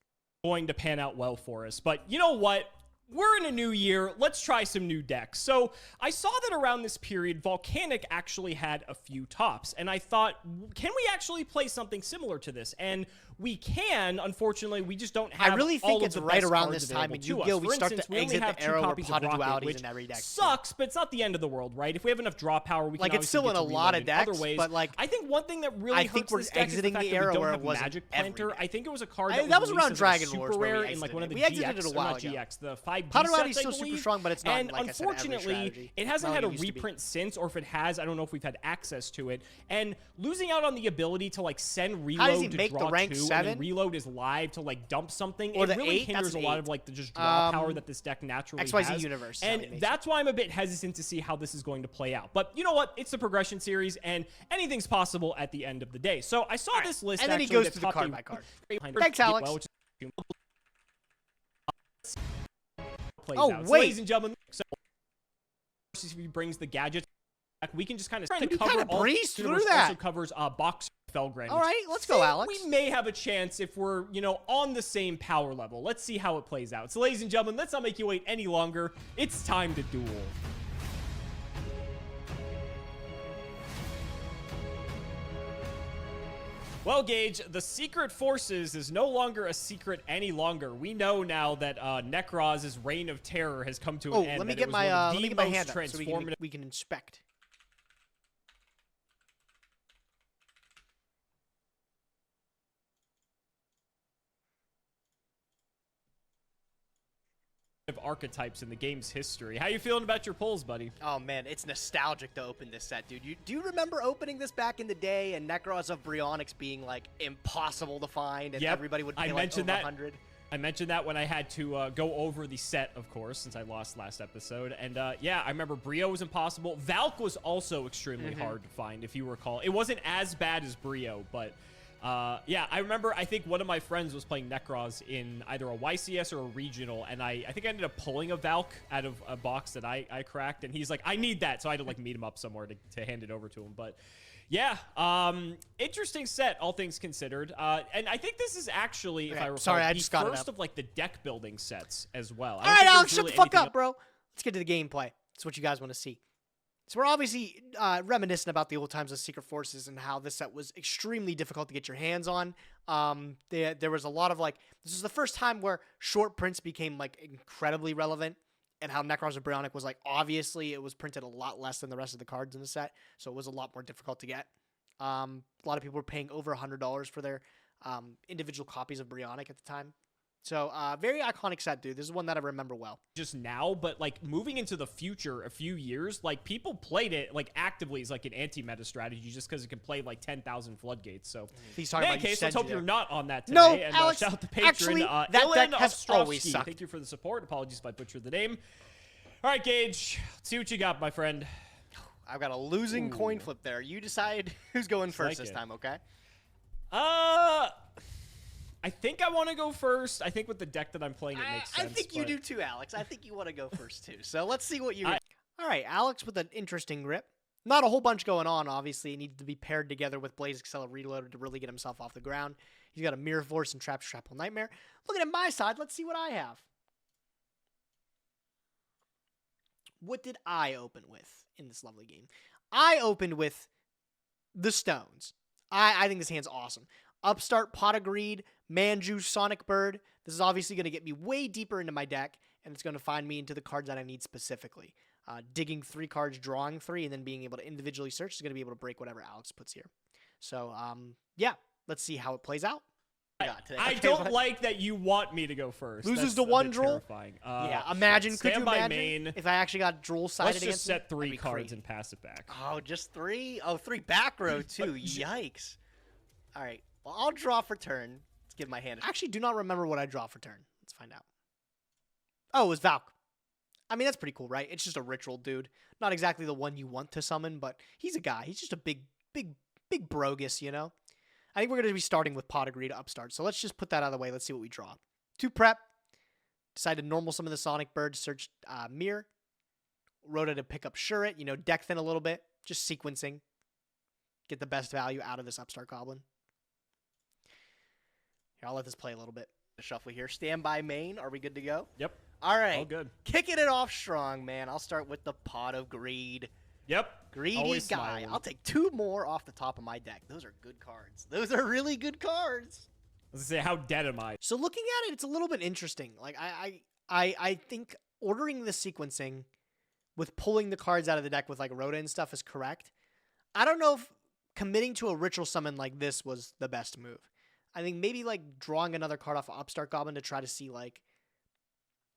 Going to pan out well for us. But you know what? We're in a new year. Let's try some new decks. So I saw that around this period, Volcanic actually had a few tops. And I thought, can we actually play something similar to this? And we can. Unfortunately, we just don't have. I really think it's right around this time in Yu-Gi-Oh! We start instance, to exit the era where pot of dualities in every deck. Sucks, but it's not the end of the world, right? If we have enough draw power, we can it's still in a lot of decks, other ways. but I think one thing that really hurts this deck is the fact that we don't have Magic Planter. I think it was a card that was around Dragon super Lords rare in one of the we exited it a while not ago. GX, the 5B pot of dualities sets, is still super strong, but it's not. And unfortunately, it hasn't had a reprint since, or if it has, I don't know if we've had access to it. And losing out on the ability to send reload to draw 2, and then reload is live to dump something, or it really hinders a lot of the just draw power that this deck naturally XYZ has. Universe, and that's why I'm a bit hesitant to see how this is going to play out. But you know what? It's the progression series, and anything's possible at the end of the day. So I saw this list, and then he goes to the card by card. Thanks, Alex. Oh, wait. So, ladies and gentlemen, so if he brings the gadget we can just kind of Dude, you cover kinda all. breezed Universe through that. also covers Box Felgren. All right, let's go, Alex. We may have a chance if we're, on the same power level. Let's see how it plays out. So, ladies and gentlemen, let's not make you wait any longer. It's time to duel. Well, Gage, the Secret Forces is no longer a secret any longer. We know now that Nekroz's reign of terror has come to an end. Let me that get it was my one of let me the get my most hand up so transformative. we can inspect. Of archetypes in the game's history. How you feeling about your pulls, buddy? Oh man, it's nostalgic to open this set, dude. Do you remember opening this back in the day and Nekroz of Bryonics being like impossible to find and Yep, everybody would pay I like mentioned over that. 100? I mentioned that when I had to go over the set, of course, since I lost last episode. And yeah, I remember Brio was impossible. Valk was also extremely hard to find, if you recall. It wasn't as bad as Brio, but yeah, I remember, I think one of my friends was playing Nekroz in either a YCS or a regional, and I think I ended up pulling a Valk out of a box that I cracked, and he's like, I need that, so I had to like meet him up somewhere to hand it over to him. But yeah, interesting set, all things considered. And I think this is actually, if I recall, sorry, I the just got it first up. of like the deck building sets as well. All right, Alex, shut the fuck up, bro. Let's get to the gameplay. That's what you guys want to see. So we're obviously reminiscent about the old times of Secret Forces and how this set was extremely difficult to get your hands on. There was a lot of this is the first time where short prints became like incredibly relevant, and how Nekroz of Bryonic was like, obviously it was printed a lot less than the rest of the cards in the set, so it was a lot more difficult to get. A lot of people were paying over $100 for their individual copies of Bryonic at the time. So, very iconic set, dude. This is one that I remember well. Just now, but like moving into the future, a few years, like people played it like actively as like an anti-meta strategy just because it can play like 10,000 floodgates. So, He's talking in about that case, let's hope you're not on that today. No, and, Alex, shout out to patron, actually, that Ilan deck has always Ostrovsky. sucked. Thank you for the support. Apologies if I butchered the name. All right, Gage, let's see what you got, my friend. I've got a losing coin flip there. You decide who's going first like this it. time, okay? I think I want to go first. I think with the deck that I'm playing, it makes sense. I think you but- do too, Alex. I think you want to go first too. So let's see what you. All right, Alex with an interesting grip. Not a whole bunch going on, obviously. He needed to be paired together with Blaze Excella Reloaded to really get himself off the ground. He's got a Mirror Force and Trap Shrapnel Nightmare. Looking at my side, let's see what I have. What did I open with in this lovely game? I opened with the Stones. I think this hand's awesome. Upstart, Pot of Greed, Manju, Sonic Bird. This is obviously going to get me way deeper into my deck, and it's going to find me into the cards that I need specifically. Digging 3 cards, drawing 3, and then being able to individually search is going to be able to break whatever Alex puts here. So, yeah, let's see how it plays out. I don't like that you want me to go first. Loses That's to a one bit drool? terrifying. Yeah, imagine, could stand you by imagine main. if I actually got drool sided Let's against just set me? That'd 3 be cards crazy. and pass it back. Oh, just 3? Oh, 3 back row, too. Yikes. All right. Well, I'll draw for turn. Let's give my hand. I actually do not remember what I draw for turn. Let's find out. Oh, it was Valk. I mean, that's pretty cool, right? It's just a ritual dude. Not exactly the one you want to summon, but he's a guy. He's just a big brogus, you know? I think we're going to be starting with Pot of Greed to upstart. So let's just put that out of the way. Let's see what we draw. 2 prep. Decide to normal summon the Sonic Bird. Search Mirror. Rhoda to pick up Shuret. You know, deck thin a little bit. Just sequencing. Get the best value out of this upstart goblin. Here, I'll let this play a little bit. The shuffle here. Standby main. Are we good to go? Yep. All right. All good. Kicking it off strong, man. I'll start with the Pot of Greed. Yep. Greedy Always guy. smiling. I'll take 2 more off the top of my deck. Those are good cards. Those are really good cards. Let's say, how dead am I? So looking at it, it's a little bit interesting. Like I think ordering the sequencing with pulling the cards out of the deck with like Rhoda and stuff is correct. I don't know if committing to a ritual summon like this was the best move. I think maybe like drawing another card off of Upstart Goblin to try to see like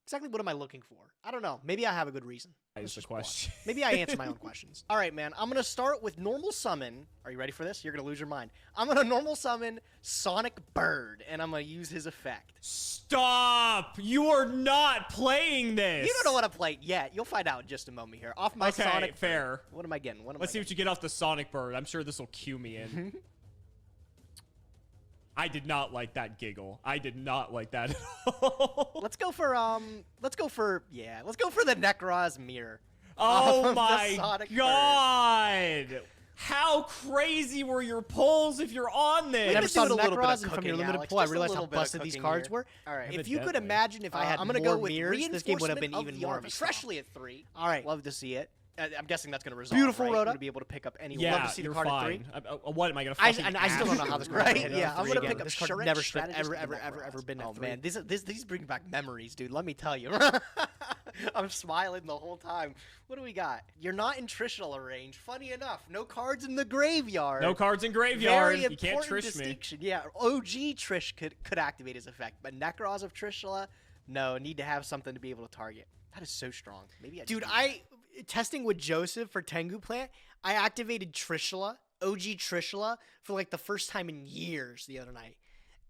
exactly what am I looking for. I don't know. Maybe I have a good reason. Is the question. Maybe I answer my own questions. All right, man. I'm going to start with normal summon. Are you ready for this? You're going to lose your mind. I'm going to normal summon Sonic Bird, and I'm going to use his effect. Stop! You are not playing this. You don't know what to play yet. You'll find out in just a moment here. Off my Okay, Sonic fair. Bird. What am I getting? Let's see what you get off the Sonic Bird. I'm sure this will cue me in. I did not like that giggle. I did not like that at all. Let's go for the Nekroz Mirror. Oh of the my Sonic god! How crazy were your polls if you're on this? We've Never been saw doing a little bit of Necroz, and from your cooking, limited Alex. pool, I Just a realized how little bit of busted these cooking cards here. were. All right. If you could Evidently. imagine if I had I'm gonna more go with mirrors, this game would have been reinforcement even of more the of a army, slog. especially at 3. All right. Love to see it. I'm guessing that's going to resolve. Beautiful right? Rhoda. To be able to pick up any. Yeah, Love to see the you're card at 3. fine. What am I gonna? I fucking still don't know how this card Right? hit Yeah, I'm three gonna again. pick up This card Shurret never should Strategist and ever been Oh at 3. man, these bring back memories, dude. Let me tell you. I'm smiling the whole time. What do we got? You're not in Trishula range. Funny enough, no cards in the graveyard. No cards in graveyard. Very You can't important Trish me. distinction. Yeah, OG Trish could activate his effect, but Nekroz of Trishula, no, need to have something to be able to target. That is so strong. Maybe Dude, testing with Joseph for Tengu Plant, I activated Trishula, OG Trishula, for like the first time in years the other night.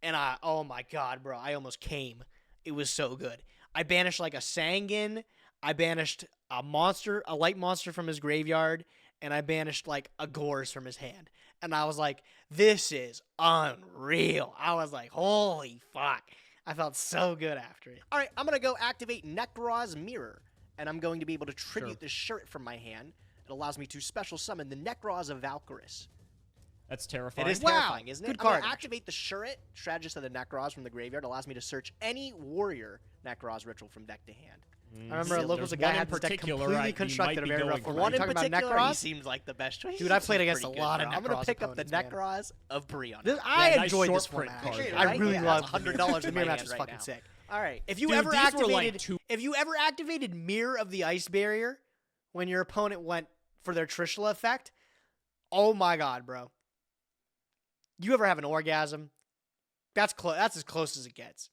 And oh my god, bro, I almost came. It was so good. I banished like a Sangin, I banished a light monster from his graveyard, and I banished like a Gorz from his hand. And I was like, this is unreal. I was like, holy fuck. I felt so good after it. All right, I'm going to go activate Nekroz Mirror, and I'm going to be able to tribute the Shurret from my hand. It allows me to special summon the Nekroz of Valkyris. That's terrifying. It is Wow, terrifying, isn't good it? I'm going card. to activate the Shurret, Strategist of the Nekroz from the graveyard. It allows me to search any warrior Nekroz ritual from deck to hand. I remember at locals, a There's guy one in had this deck particular completely you might constructed, a be very going rough for. one. One Are you in talking about particular, he Nekroz? seems like the best choice. Dude, I He played seems against pretty a lot good, of bro. I'm going Nekroz to pick up the opponents, man. Nekroz of Brionne. I nice enjoyed short this one, print man. card. I Right? really Yeah, love it's $100 the in my mirror match hand was right fucking now. sick. All right. If you Dude, ever these were, like, activated, two- if you ever activated Mirror of the Ice Barrier when your opponent went for their Trishula effect, oh my god, bro! You ever have an orgasm? That's close. That's as close as it gets.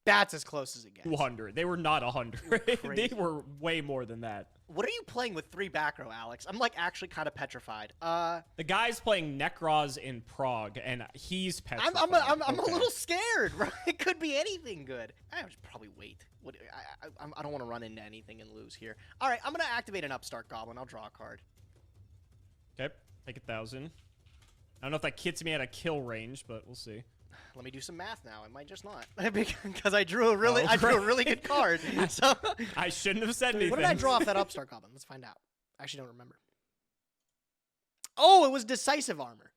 That's as close as it gets. 200. They were not 100. They were way more than that. What are you playing with 3 back row, Alex? I'm like actually kind of petrified. The guy's playing Nekroz in Prog, and he's petrified. I'm a Okay. little scared. Right? It could be anything good. I should probably wait. I don't want to run into anything and lose here. All right, I'm gonna activate an Upstart Goblin. I'll draw a card. Okay, take 1,000. I don't know if that gets me at a kill range, but we'll see. Let me do some math now. It might just not because I drew a really good card. So I shouldn't have said anything. What did I draw off that Upstart Goblin? Let's find out. I actually don't remember. Oh, it was Decisive Armor.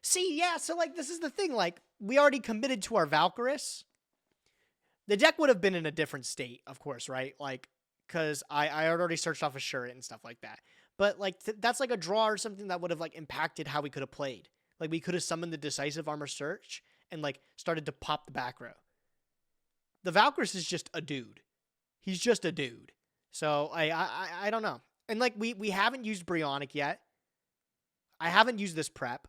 See, yeah, so, like, this is the thing. Like, we already committed to our Valkyris. The deck would have been in a different state, of course, right? Like, because I had already searched off a Shurret and stuff like that. But, like, that's, like, a draw or something that would have, like, impacted how we could have played. Like, we could have summoned the Decisive Armor Search and, like, started to pop the back row. The Valkyris is just a dude. He's just a dude. So, I don't know. And, like, we haven't used Brionnic yet. I haven't used this prep.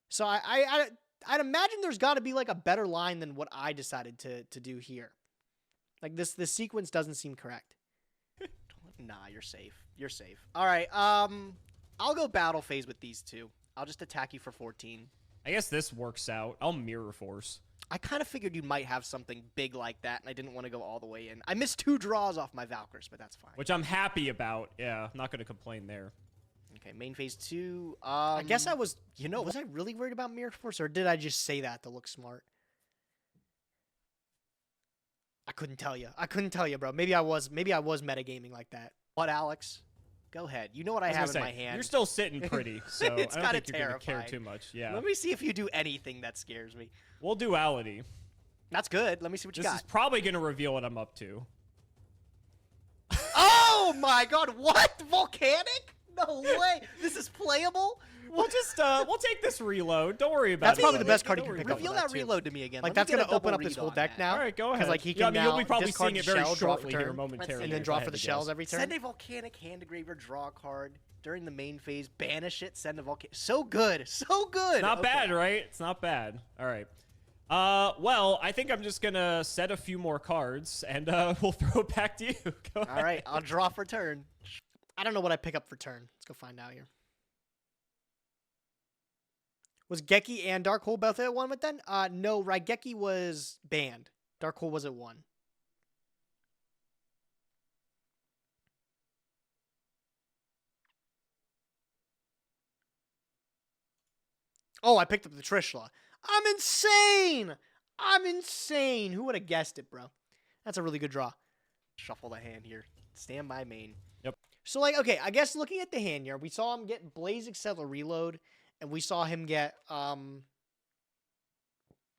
So, I'd imagine there's got to be, like, a better line than what I decided to do here. Like, this sequence doesn't seem correct. nah, you're safe. You're safe. All right. I'll go Battle Phase with these 2. I'll just attack you for 14. I guess this works out. I'll Mirror Force. I kind of figured you might have something big like that, and I didn't want to go all the way in. I missed 2 draws off my Valkyrs, but that's fine. Which I'm happy about. Yeah, I'm not going to complain there. Okay, main phase 2. I guess I was, you know, was I really worried about Mirror Force, or did I just say that to look smart? I couldn't tell you. Bro. Maybe I was metagaming like that. what, Alex? Go ahead. You know what I was have in gonna my say, hand. You're still sitting pretty, so It's I don't kinda think you're going to care terrifying. too much. Yeah. Let me see if you do anything that scares me. We'll duality. That's good. Let me see what you This got. is probably going to reveal what I'm up to. Oh my god, what? Volcanic? No way. This is playable? We'll just we'll take this reload. Don't worry about it. That's probably the best card Don't you worry can about pick Reveal up. that with that, too. reload to me again. Like, Let that's me get going a to open double up this read whole on deck that. now. All right, go ahead. Like, he Yeah, can I mean, you'll now be probably discard seeing it the very shell, draw for shortly here turn, momentarily. and then draw for the shells every turn. Send a volcanic hand to graveyard, draw a card. During the main phase, banish it, send a volcanic. So good. So good. Not Okay. bad, right? It's not bad. All right. Well, I think I'm just gonna set a few more cards, and we'll throw it back to you. Go ahead. All right, I'll draw for turn. I don't know what I pick up for turn. Let's go find out here. Was Geki and Darkhold both at 1 with then? No, Raigeki was banned. Darkhold was at 1. Oh, I picked up the Trishula. I'm insane! I'm insane! Who would have guessed it, bro? That's a really good draw. Shuffle the hand here. Stand by main. Yep. So, like, okay, I guess looking at the hand here, we saw him get Blaze Acceler Reload, and we saw him get, what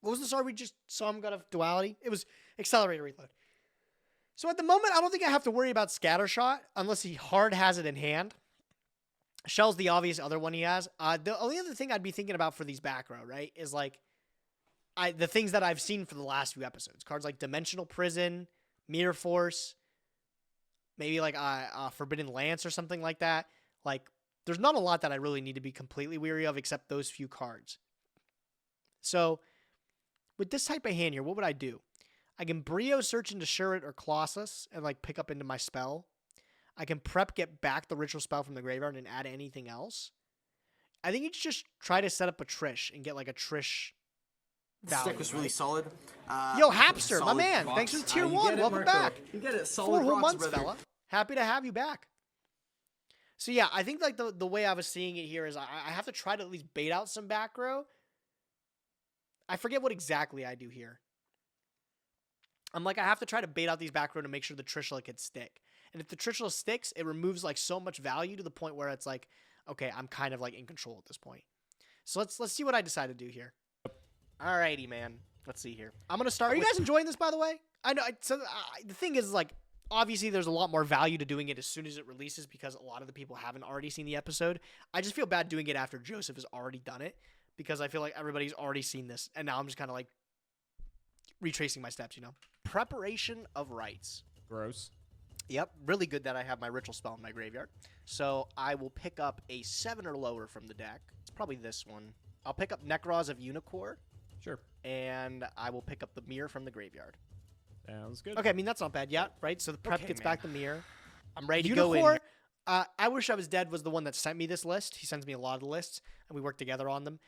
was the star we just saw him get of Duality? It was Accelerator Reload. So at the moment, I don't think I have to worry about Scattershot unless he hard has it in hand. Shell's the obvious other one he has. The only other thing I'd be thinking about for these back row, right, is like the things that I've seen for the last few episodes. Cards like Dimensional Prison, Mirror Force, maybe like Forbidden Lance or something like that. Like, there's not a lot that I really need to be completely weary of except those few cards. So, with this type of hand here, what would I do? I can Brio search into Shuret or Colossus and like pick up into my spell. I can prep, get back the ritual spell from the graveyard and add anything else. I think you just try to set up a Trish and get like a Trish value. Stick was really solid. Yo, Hapster, my solid man. box. Thanks for the tier You 1. get it, Welcome Marco. back. You get it. 4 Solid whole rocks, months, brother. fella. Happy to have you back. So yeah, I think like the way I was seeing it here is I have to try to at least bait out some back row. I forget what exactly I do here. I'm like, I have to try to bait out these back row to make sure the Trishula can stick. And if the Trishula sticks, it removes like so much value to the point where it's like, okay, I'm kind of like in control at this point. So let's see what I decide to do here. Alrighty, man. Let's see here. I'm gonna start. Are you guys enjoying this, by the way? I know. The thing is, like, obviously, there's a lot more value to doing it as soon as it releases because a lot of the people haven't already seen the episode. I just feel bad doing it after Joseph has already done it because I feel like everybody's already seen this, and now I'm just kind of like retracing my steps, you know. Preparation of rites. Gross. Yep, really good that I have my ritual spell in my graveyard. So I will pick up a 7 or lower from the deck. It's probably this one. I'll pick up Nekroz of Unicorn, Sure. and I will pick up the mirror from the graveyard. Sounds good. Okay, I mean that's not bad yet, right? So the prep Okay, gets man. back the mirror. I'm ready to go in. Unicorn. I Wish I Was Dead was the one that sent me this list. He sends me a lot of the lists, and we work together on them.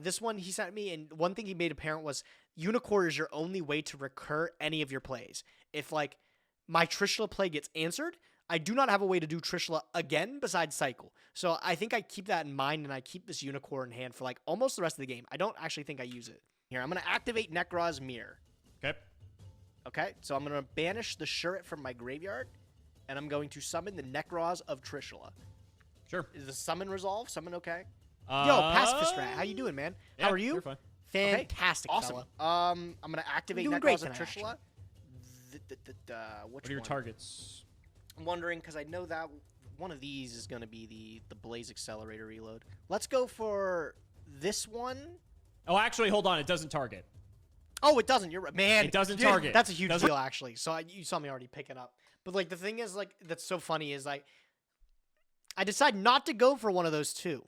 This one he sent me, and one thing he made apparent was Unicorn is your only way to recur any of your plays. If, like, my Trishula play gets answered, I do not have a way to do Trishula again besides Cycle. So I think I keep that in mind, and I keep this Unicorn in hand for, like, almost the rest of the game. I don't actually think I use it. Here, I'm going to activate Nekroz Mirror. Okay. Okay, so I'm going to banish the Shuret from my graveyard, and I'm going to summon the Nekroz of Trishula. Sure. Is the summon resolve? Summon okay? Yo, Pacifist Rat, how you doing, man? Yeah, How are you? You're fine. Fantastic, Awesome. fella. I'm going to activate doing Nekroz great of tonight, Trishula. Which What are your one? targets? I'm wondering because I know that one of these is going to be the Blaze Accelerator reload. Let's go for this one. Oh, actually, hold on. It doesn't target. Oh, it doesn't. You're right. Man. It doesn't dude, target. That's a huge Doesn't- deal, actually. So you saw me already pick it up. But, like, the thing is, like, that's so funny is, like, I decide not to go for one of those two.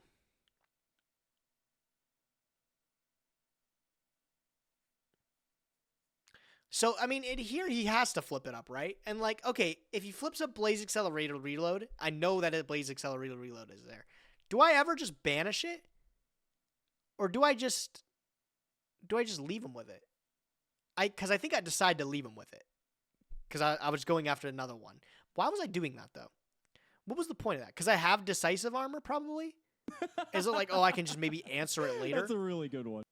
So, I mean, here he has to flip it up, right? And, like, okay, if he flips up Blaze Accelerator Reload, I know that a Blaze Accelerator Reload is there. Do I ever just banish it? Or do I just leave him with it? Because I think I decide to leave him with it. Because I was going after another one. Why was I doing that, though? What was the point of that? Because I have decisive armor, probably? Is it like, oh, I can just maybe answer it later? That's a really good one.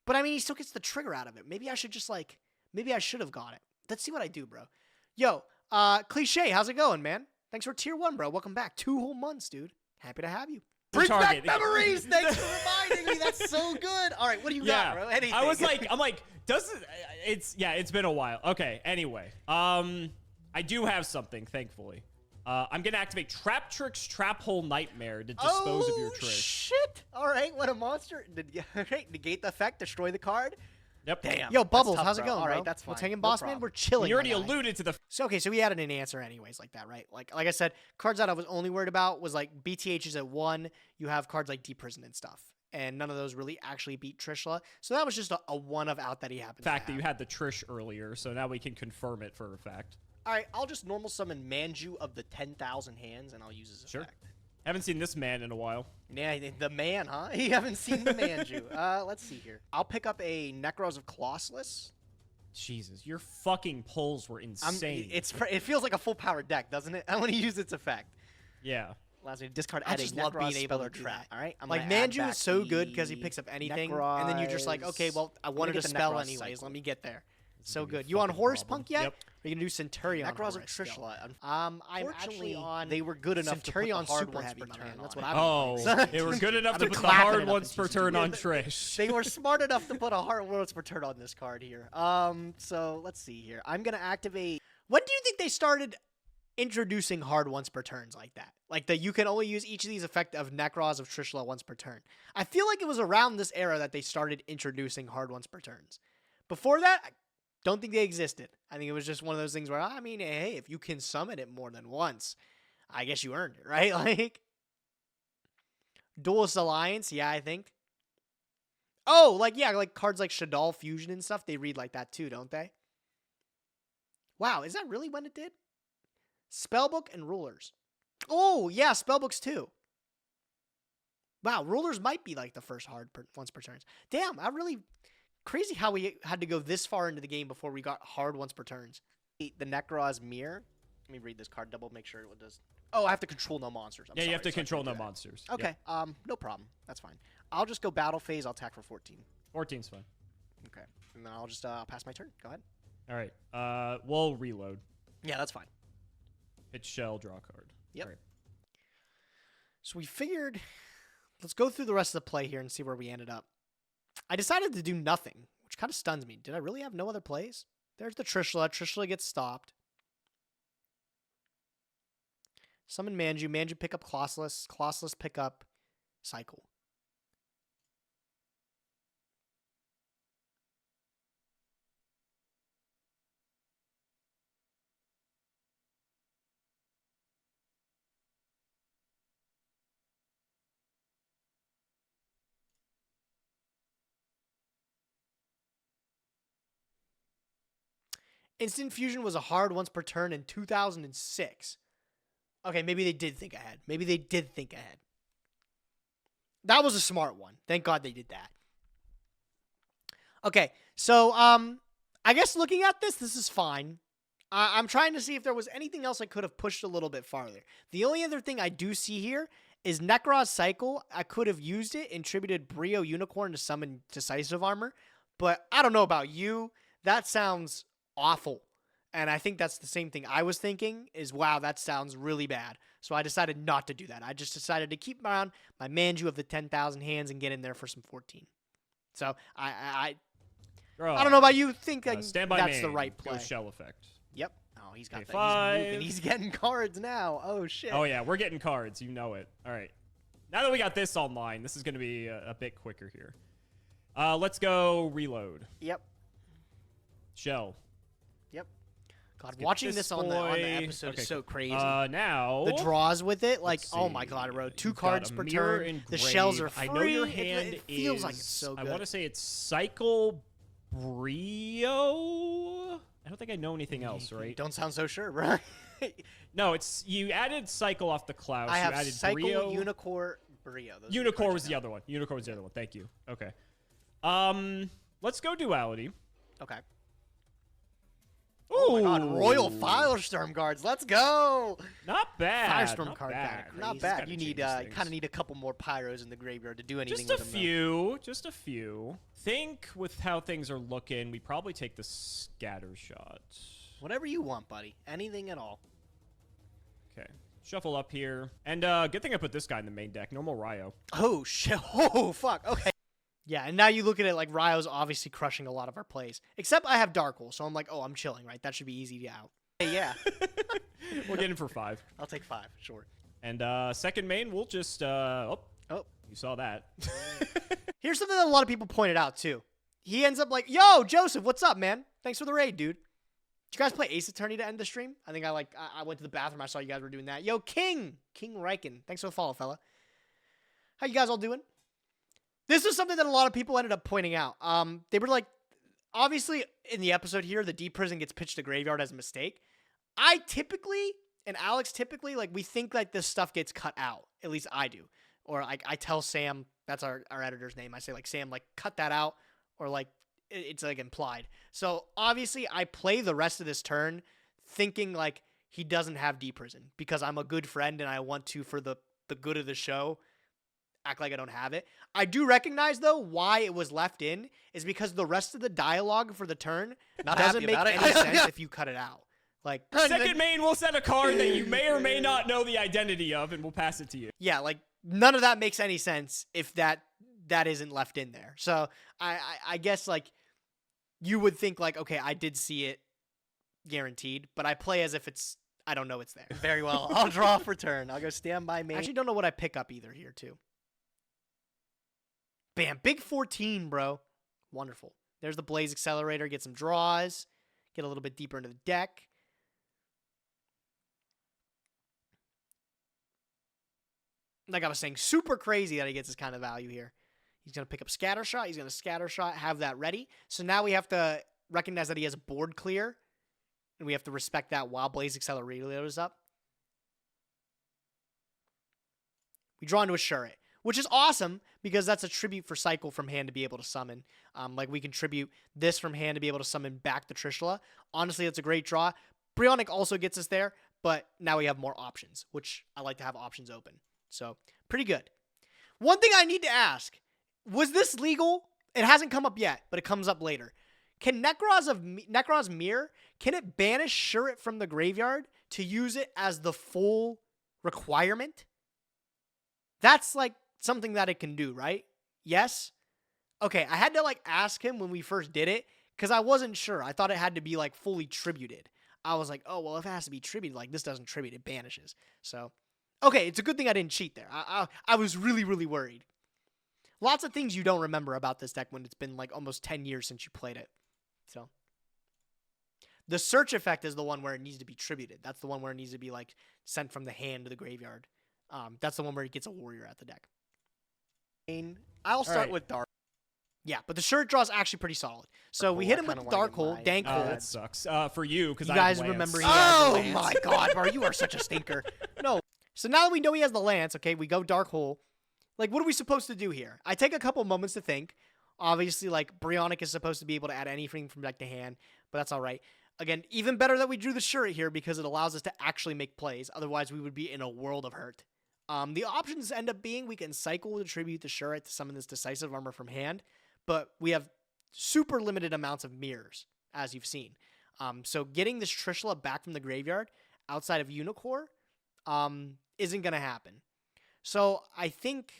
But, I mean, he still gets the trigger out of it. Maybe I should just, like, maybe I should have got it. Let's see what I do, bro. Yo, Cliche, how's it going, man? Thanks for tier 1, bro. Welcome back. 2 whole months, dude. Happy to have you. Bring target. back memories. Thanks for reminding me. That's so good. All right, what do you got, bro? Anything. I was like, it's been a while. Okay, anyway. I do have something, thankfully. I'm gonna activate Traptrix Trap Hole Nightmare to dispose of your Trish. Shit. All right, what a monster. Okay, negate the effect, destroy the card. Yep. Damn. Yo, that's Bubbles, tough, how's it bro. going, All bro? right, that's fine. What's hanging, No boss man? problem. We're chilling. You already my guy. alluded to the So, okay, so we had an answer anyways like that, right? Like I said, cards that I was only worried about was like BTHs at 1. You have cards like Deep Prison and stuff. And none of those really actually beat Trishula. So that was just a one of out that he happened fact to that have. you had the Trish earlier, so now we can confirm it for a fact. All right, I'll just normal summon Manju of the 10,000 hands, and I'll use his Sure. effect. Haven't seen this man in a while. Yeah, the man, huh? You haven't seen the Manju. Let's see here. I'll pick up a Nekroz of Colossus. Jesus, your fucking pulls were insane. It feels like a full power deck, doesn't it? I want to use its effect. Yeah. Allows me to discard I add a just love Nekroz being able spell or to do trap. that. All right, I'm Like, gonna add Manju back is so good the because he picks up anything, and then you're just like, okay, well, I Nekroz. wanted Let me to get the spell Nekroz anyways. cycle. Let me get there. So gonna be a good. You on fucking Horus problem. Punk yet? Yep. Or you gonna do Centurion? Necroz or Horus still? Trishula. I'm actually Unfortunately, on. they were good enough Centurion to put the hard super ones heavy, per my turn man. That's on what it. I've been Oh, playing. they were good enough I've to been put the clapping hard it up ones in per TCG. turn on Trish. They were smart enough to put a hard words per turn on this card here. So let's see here. I'm gonna activate. When do you think they started introducing hard once per turns like that? Like that you can only use each of these effect of Necroz of Trishula once per turn. I feel like it was around this era that they started introducing hard once per turns. Before that, I don't think they existed. I think it was just one of those things where, I mean, hey, if you can summon it more than once, I guess you earned it, right? Like, Duelist Alliance, yeah, I think. Oh, like, yeah, like cards like Shadal Fusion and stuff, they read like that too, don't they? Wow, is that really when it did? Spellbook and Rulers. Oh, yeah, Spellbooks too. Wow, Rulers might be like the first once per turns. Damn, I really... Crazy how we had to go this far into the game before we got hard once per turns. The Necroz Mirror. Let me read this card, double, make sure it does. Oh, I have to control no monsters. I'm Yeah, you sorry, have to so I control can't no do that. monsters. Okay, Yep. no problem. That's fine. I'll just go battle phase. I'll attack for 14. 14's fine. Okay, and then I'll just I'll pass my turn. Go ahead. All right. We'll reload. Yeah, that's fine. Hit shell, draw a card. Yep. All right. So we figured, let's go through the rest of the play here and see where we ended up. I decided to do nothing, which kind of stuns me. Did I really have no other plays? There's the Trishula. Trishula gets stopped. Summon Manju. Manju pick up Colossus. Colossus pick up Cycle. Instant Fusion was a hard once per turn in 2006. Okay, maybe they did think ahead. Maybe they did think ahead. That was a smart one. Thank God they did that. Okay, so I guess looking at this is fine. I'm trying to see if there was anything else I could have pushed a little bit farther. The only other thing I do see here is Necroz Cycle. I could have used it and tributed Brio Unicorn to summon Decisive Armor, but I don't know about you. That sounds awful. And I think that's the same thing I was thinking is, wow, that sounds really bad. So I decided not to do that. I just decided to keep around my Manju of the 10,000 hands and get in there for some 14. So I don't know about you thinking Stand by that's main. the right Go play. shell effect. Yep. Oh, he's got Okay, that. He's moving. 5. He's getting cards now. Oh shit. Oh yeah, we're getting cards. You know it. All right. Now that we got this online, this is going to be a bit quicker here. Let's go reload. Yep. Shell. Yep. God, get watching this this on the boy. episode Okay, is so cool. crazy. Now The draws with it, like, let's oh my see. God, I wrote 2 You've got cards a per mirror turn. and The shells are grave. free. I know your hand it feels is, like it's so good. I want to say it's Cycle Brio. I don't think I know anything else, right? Don't sound so sure, bro. No, it's you added Cycle off the Klaus. I have you added Cycle, Brio. Unicorn, Brio. Those are Unicorn cards was I the know. other one. Unicorn was the other one. Thank you. Okay. Let's go duality. Okay. Oh my God, Ooh. Royal Firestorm guards. Let's go. Not bad. Firestorm not card bad. kinda Not This bad. Kinda You need changes kind of things. need a couple more pyros in the graveyard to do anything Just a with them. few. Just a few. Think with how things are looking, we probably take the scatter shot. Whatever you want, buddy. Anything at all. Okay. Shuffle up here. And good thing I put this guy in the main deck. Normal Ryo. Oh shit. Oh fuck. Okay. Yeah, and now you look at it like Ryo's obviously crushing a lot of our plays. Except I have Dark Hole, so I'm like, oh, I'm chilling, right? That should be easy to out. Hey, yeah. We'll get in for 5. I'll take 5. Sure. And second main, we'll just Oh. you saw that. Here's something that a lot of people pointed out, too. He ends up like, yo, Joseph, what's up, man? Thanks for the raid, dude. Did you guys play Ace Attorney to end the stream? I think I went to the bathroom. I saw you guys were doing that. Yo, King Riken. Thanks for the follow, fella. How you guys all doing? This is something that a lot of people ended up pointing out. They were like, obviously, in the episode here, the deep prison gets pitched to graveyard as a mistake. I typically, and Alex typically, like, we think like this stuff gets cut out. At least I do. Or like I tell Sam, that's our editor's name. I say like, Sam, like, cut that out. Or like, it's like implied. So obviously I play the rest of this turn thinking like he doesn't have deep prison because I'm a good friend and I want to, for the good of the show, act like I don't have it. I do recognize, though, why it was left in is because the rest of the dialogue for the turn doesn't make any sense if you cut it out. Like, second main, we'll set a card that you may or may not know the identity of, and we'll pass it to you. Yeah, like, none of that makes any sense if that isn't left in there. So, I guess, like, you would think, like, okay, I did see it guaranteed, but I play as if I don't know it's there. Very well. I'll draw for turn. I'll go standby main. I actually don't know what I pick up either here, too. Bam. Big 14, bro. Wonderful. There's the Blaze Accelerator. Get some draws. Get a little bit deeper into the deck. Like I was saying, super crazy that he gets this kind of value here. He's going to pick up Scattershot. He's going to Scattershot, have that ready. So now we have to recognize that he has a board clear. And we have to respect that while Blaze Accelerator is up. We draw into a Shurret, which is awesome because that's a tribute for Cycle from hand to be able to summon. Like we can tribute this from hand to be able to summon back the Trishula. Honestly, that's a great draw. Brionac also gets us there, but now we have more options, which I like to have options open. So, pretty good. One thing I need to ask, was this legal? It hasn't come up yet, but it comes up later. Can Nekroz Mirror, can it banish Shurret from the graveyard to use it as the full requirement? That's like something that it can do, right? Yes? Okay, I had to like ask him when we first did it because I wasn't sure. I thought it had to be like fully tributed. I was like, oh, well, if it has to be tributed, like this doesn't tribute, it banishes. So, okay, it's a good thing I didn't cheat there. I was really, really worried. Lots of things you don't remember about this deck when it's been like almost 10 years since you played it. So, the search effect is the one where it needs to be tributed. That's the one where it needs to be like sent from the hand to the graveyard. That's the one where it gets a warrior at the deck. I'll start with Dark. Yeah, but the Shurret draw is actually pretty solid. So we hit him with the Dark Hole, Dank Hole. That sucks. For you, because you I guys have Lance. remember he Oh has the my Lance. God, bro, you are such a stinker. No. So now that we know he has the Lance, okay, we go Dark Hole. Like, what are we supposed to do here? I take a couple moments to think. Obviously, like, Brionac is supposed to be able to add anything from deck to hand, but that's all right. Again, even better that we drew the Shurret here because it allows us to actually make plays. Otherwise, we would be in a world of hurt. The options end up being we can cycle to tribute the Shurret to summon this Decisive Armor from hand, but we have super limited amounts of mirrors, as you've seen. So getting this Trishula back from the graveyard outside of Unicorn isn't going to happen. So I think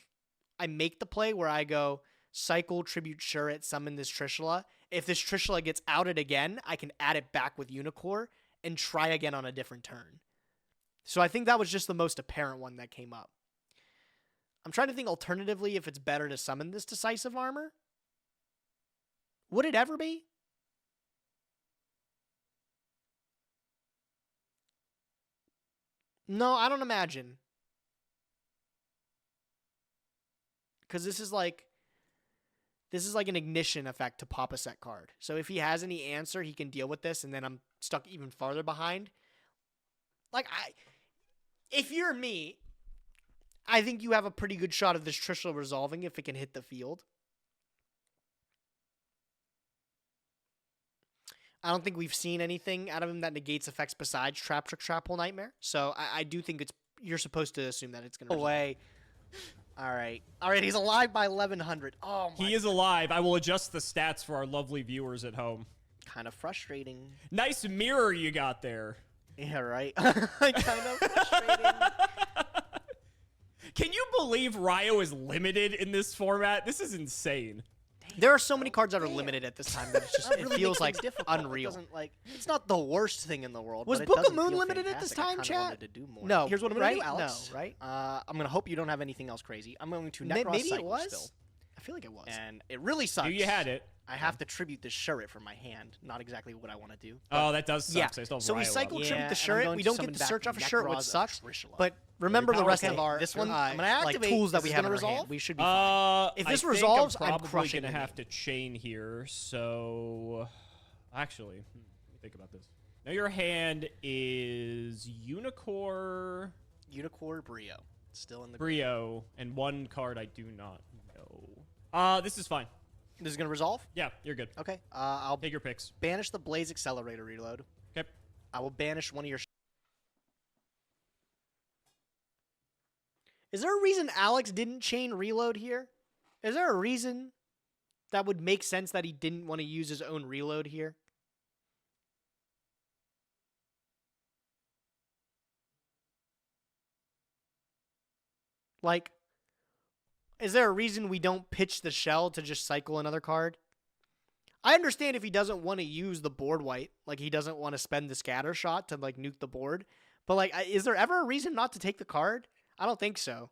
I make the play where I go cycle, tribute Shurret, summon this Trishula. If this Trishula gets outed again, I can add it back with Unicorn and try again on a different turn. So I think that was just the most apparent one that came up. I'm trying to think alternatively if it's better to summon this Decisive Armor. Would it ever be? No, I don't imagine. Because this is like an ignition effect to pop a set card. So if he has any answer, he can deal with this, and then I'm stuck even farther behind. Like, if you're me, I think you have a pretty good shot of this Trishula resolving if it can hit the field. I don't think we've seen anything out of him that negates effects besides Trap Trick Trap Hole Nightmare. So I do think you're supposed to assume that it's going to resolve. Away. All right, he's alive by 1100. Oh my. He is alive. I will adjust the stats for our lovely viewers at home. Kind of frustrating. Nice mirror you got there. Yeah, right. Kind of frustrating. Can you believe Ryo is limited in this format? This is insane. There are so many cards that are limited at this time that it's just That it really feels makes like things difficult. unreal. It doesn't, like, it's not the worst thing in the world. Was but it Book of doesn't Moon feel limited at this fantastic. I time, kinda chat? wanted to do more. No. Here's what I'm gonna right? do, Alex. No, right? I'm gonna hope you don't have anything else crazy. I'm going to Necroz Maybe it Cycle was. still, I feel like it was. and it really sucks. You had it. I have to tribute this Shurret from my hand. Not exactly what I want to do. Oh, that does suck. Yeah. 'Cause I still have So we Ryo cycle up. tribute Yeah, the and I'm Shurret. going We to don't summon get to back search off a Necroz Shurret, which of sucks. Trishula. But remember the rest Okay, of our this one, I'm gonna like activate. tools that Is we this have gonna in our hand. resolve? We should be fine. If this I think resolves, I'm I'm probably crushing gonna the have game. to chain here. So, actually, let me think about this. Now your hand is Unicorn, Brio. Still in the. Brio, and one card I do not know. This is fine. This is gonna resolve. Yeah, you're good. Okay. I'll Take your picks. banish the Blaze Accelerator reload. Okay. I will banish one of your. Is there a reason Alex didn't chain reload here? Is there a reason that would make sense that he didn't want to use his own reload here? Like, is there a reason we don't pitch the shell to just cycle another card? I understand if he doesn't want to use the board wipe, like he doesn't want to spend the scatter shot to like nuke the board. But like, is there ever a reason not to take the card? I don't think so.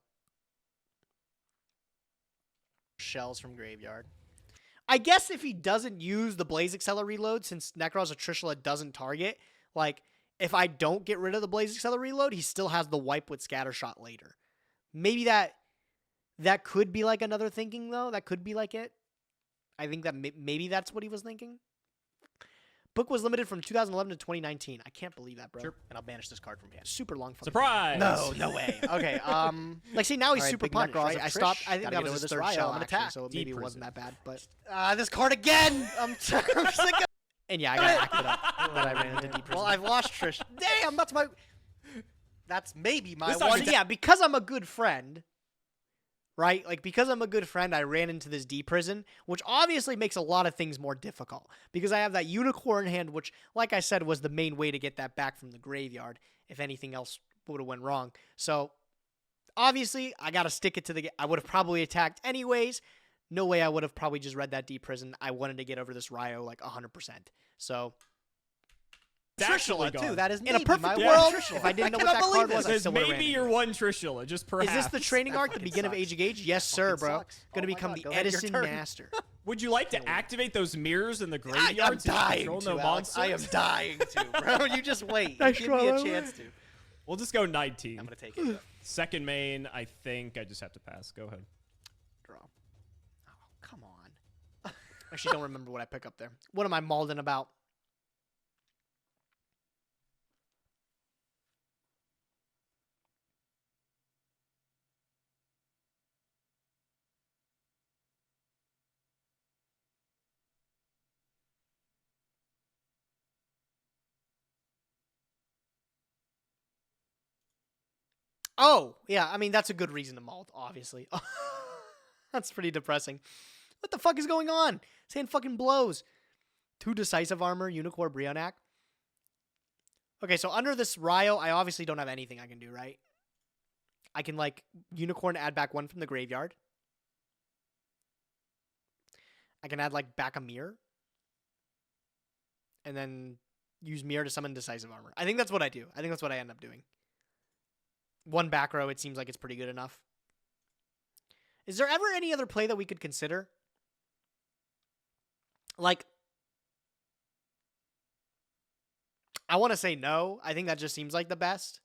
Shells from graveyard. I guess if he doesn't use the Blaze Acceler reload, since Nekroz Trishula doesn't target, like, if I don't get rid of the Blaze Acceler reload, he still has the wipe with scatter shot later. Maybe that could be like another thinking, though. That could be like it. I think that maybe that's what he was thinking. Book was limited from 2011 to 2019. I can't believe that, bro. Sure. And I'll banish this card from hand. Super long. Surprise! No way. Okay. Like, see, now he's All right, super big punished, Nekroz right? of I stopped. Trish. I think Gotta that get was over his this third Ryo. shell, I'm gonna actually, attack. so Deep maybe it wasn't prison. that bad. But This card again! I'm sick of and yeah, I got acted up that I ran into deep prison. Well, I've lost Trish. Damn, that's maybe my This time one. you So yeah, because I'm a good friend, right? Like, because I'm a good friend, I ran into this D prison, which obviously makes a lot of things more difficult. Because I have that unicorn hand, which, like I said, was the main way to get that back from the graveyard, if anything else would have went wrong. So, obviously, I got to stick it to the... I would have probably attacked anyways. No way I would have probably just read that D prison. I wanted to get over this Ryo, like, 100%. So... Trishula, too. That is In a maybe perfect my world, one Trishula. if I didn't know I what that cannot card believe was, this. I Says still would have ran maybe it. you're one Trishula, just perhaps. Is this the training That arc, the fucking beginning of sucks. Age of Gauge? Yes, sir, Fucking bro. sucks. Gonna Oh my become God, the go ahead, your Edison turn. Master. Would you like to activate those mirrors in the I'm graveyard to dying control to, no Alex. I am monsters? dying to, bro. You just wait. Nice Give me try, a bro. chance to. We'll just go 19. I'm gonna take it. Though. Second main, I think I just have to pass. Go ahead. Draw. Oh, come on. Actually, don't remember what I pick up there. What am I mauling about? Oh, yeah, I mean, that's a good reason to mold, obviously. That's pretty depressing. What the fuck is going on? This hand fucking blows. 2 decisive armor, Unicorn, Brionac. Okay, so under this Ryo, I obviously don't have anything I can do, right? I can, like, Unicorn add back 1 from the graveyard. I can add, like, back a mirror. And then use mirror to summon decisive armor. I think that's what I do. I think that's what I end up doing. 1 back row, it seems like it's pretty good enough. Is there ever any other play that we could consider? Like, I want to say no. I think that just seems like the best.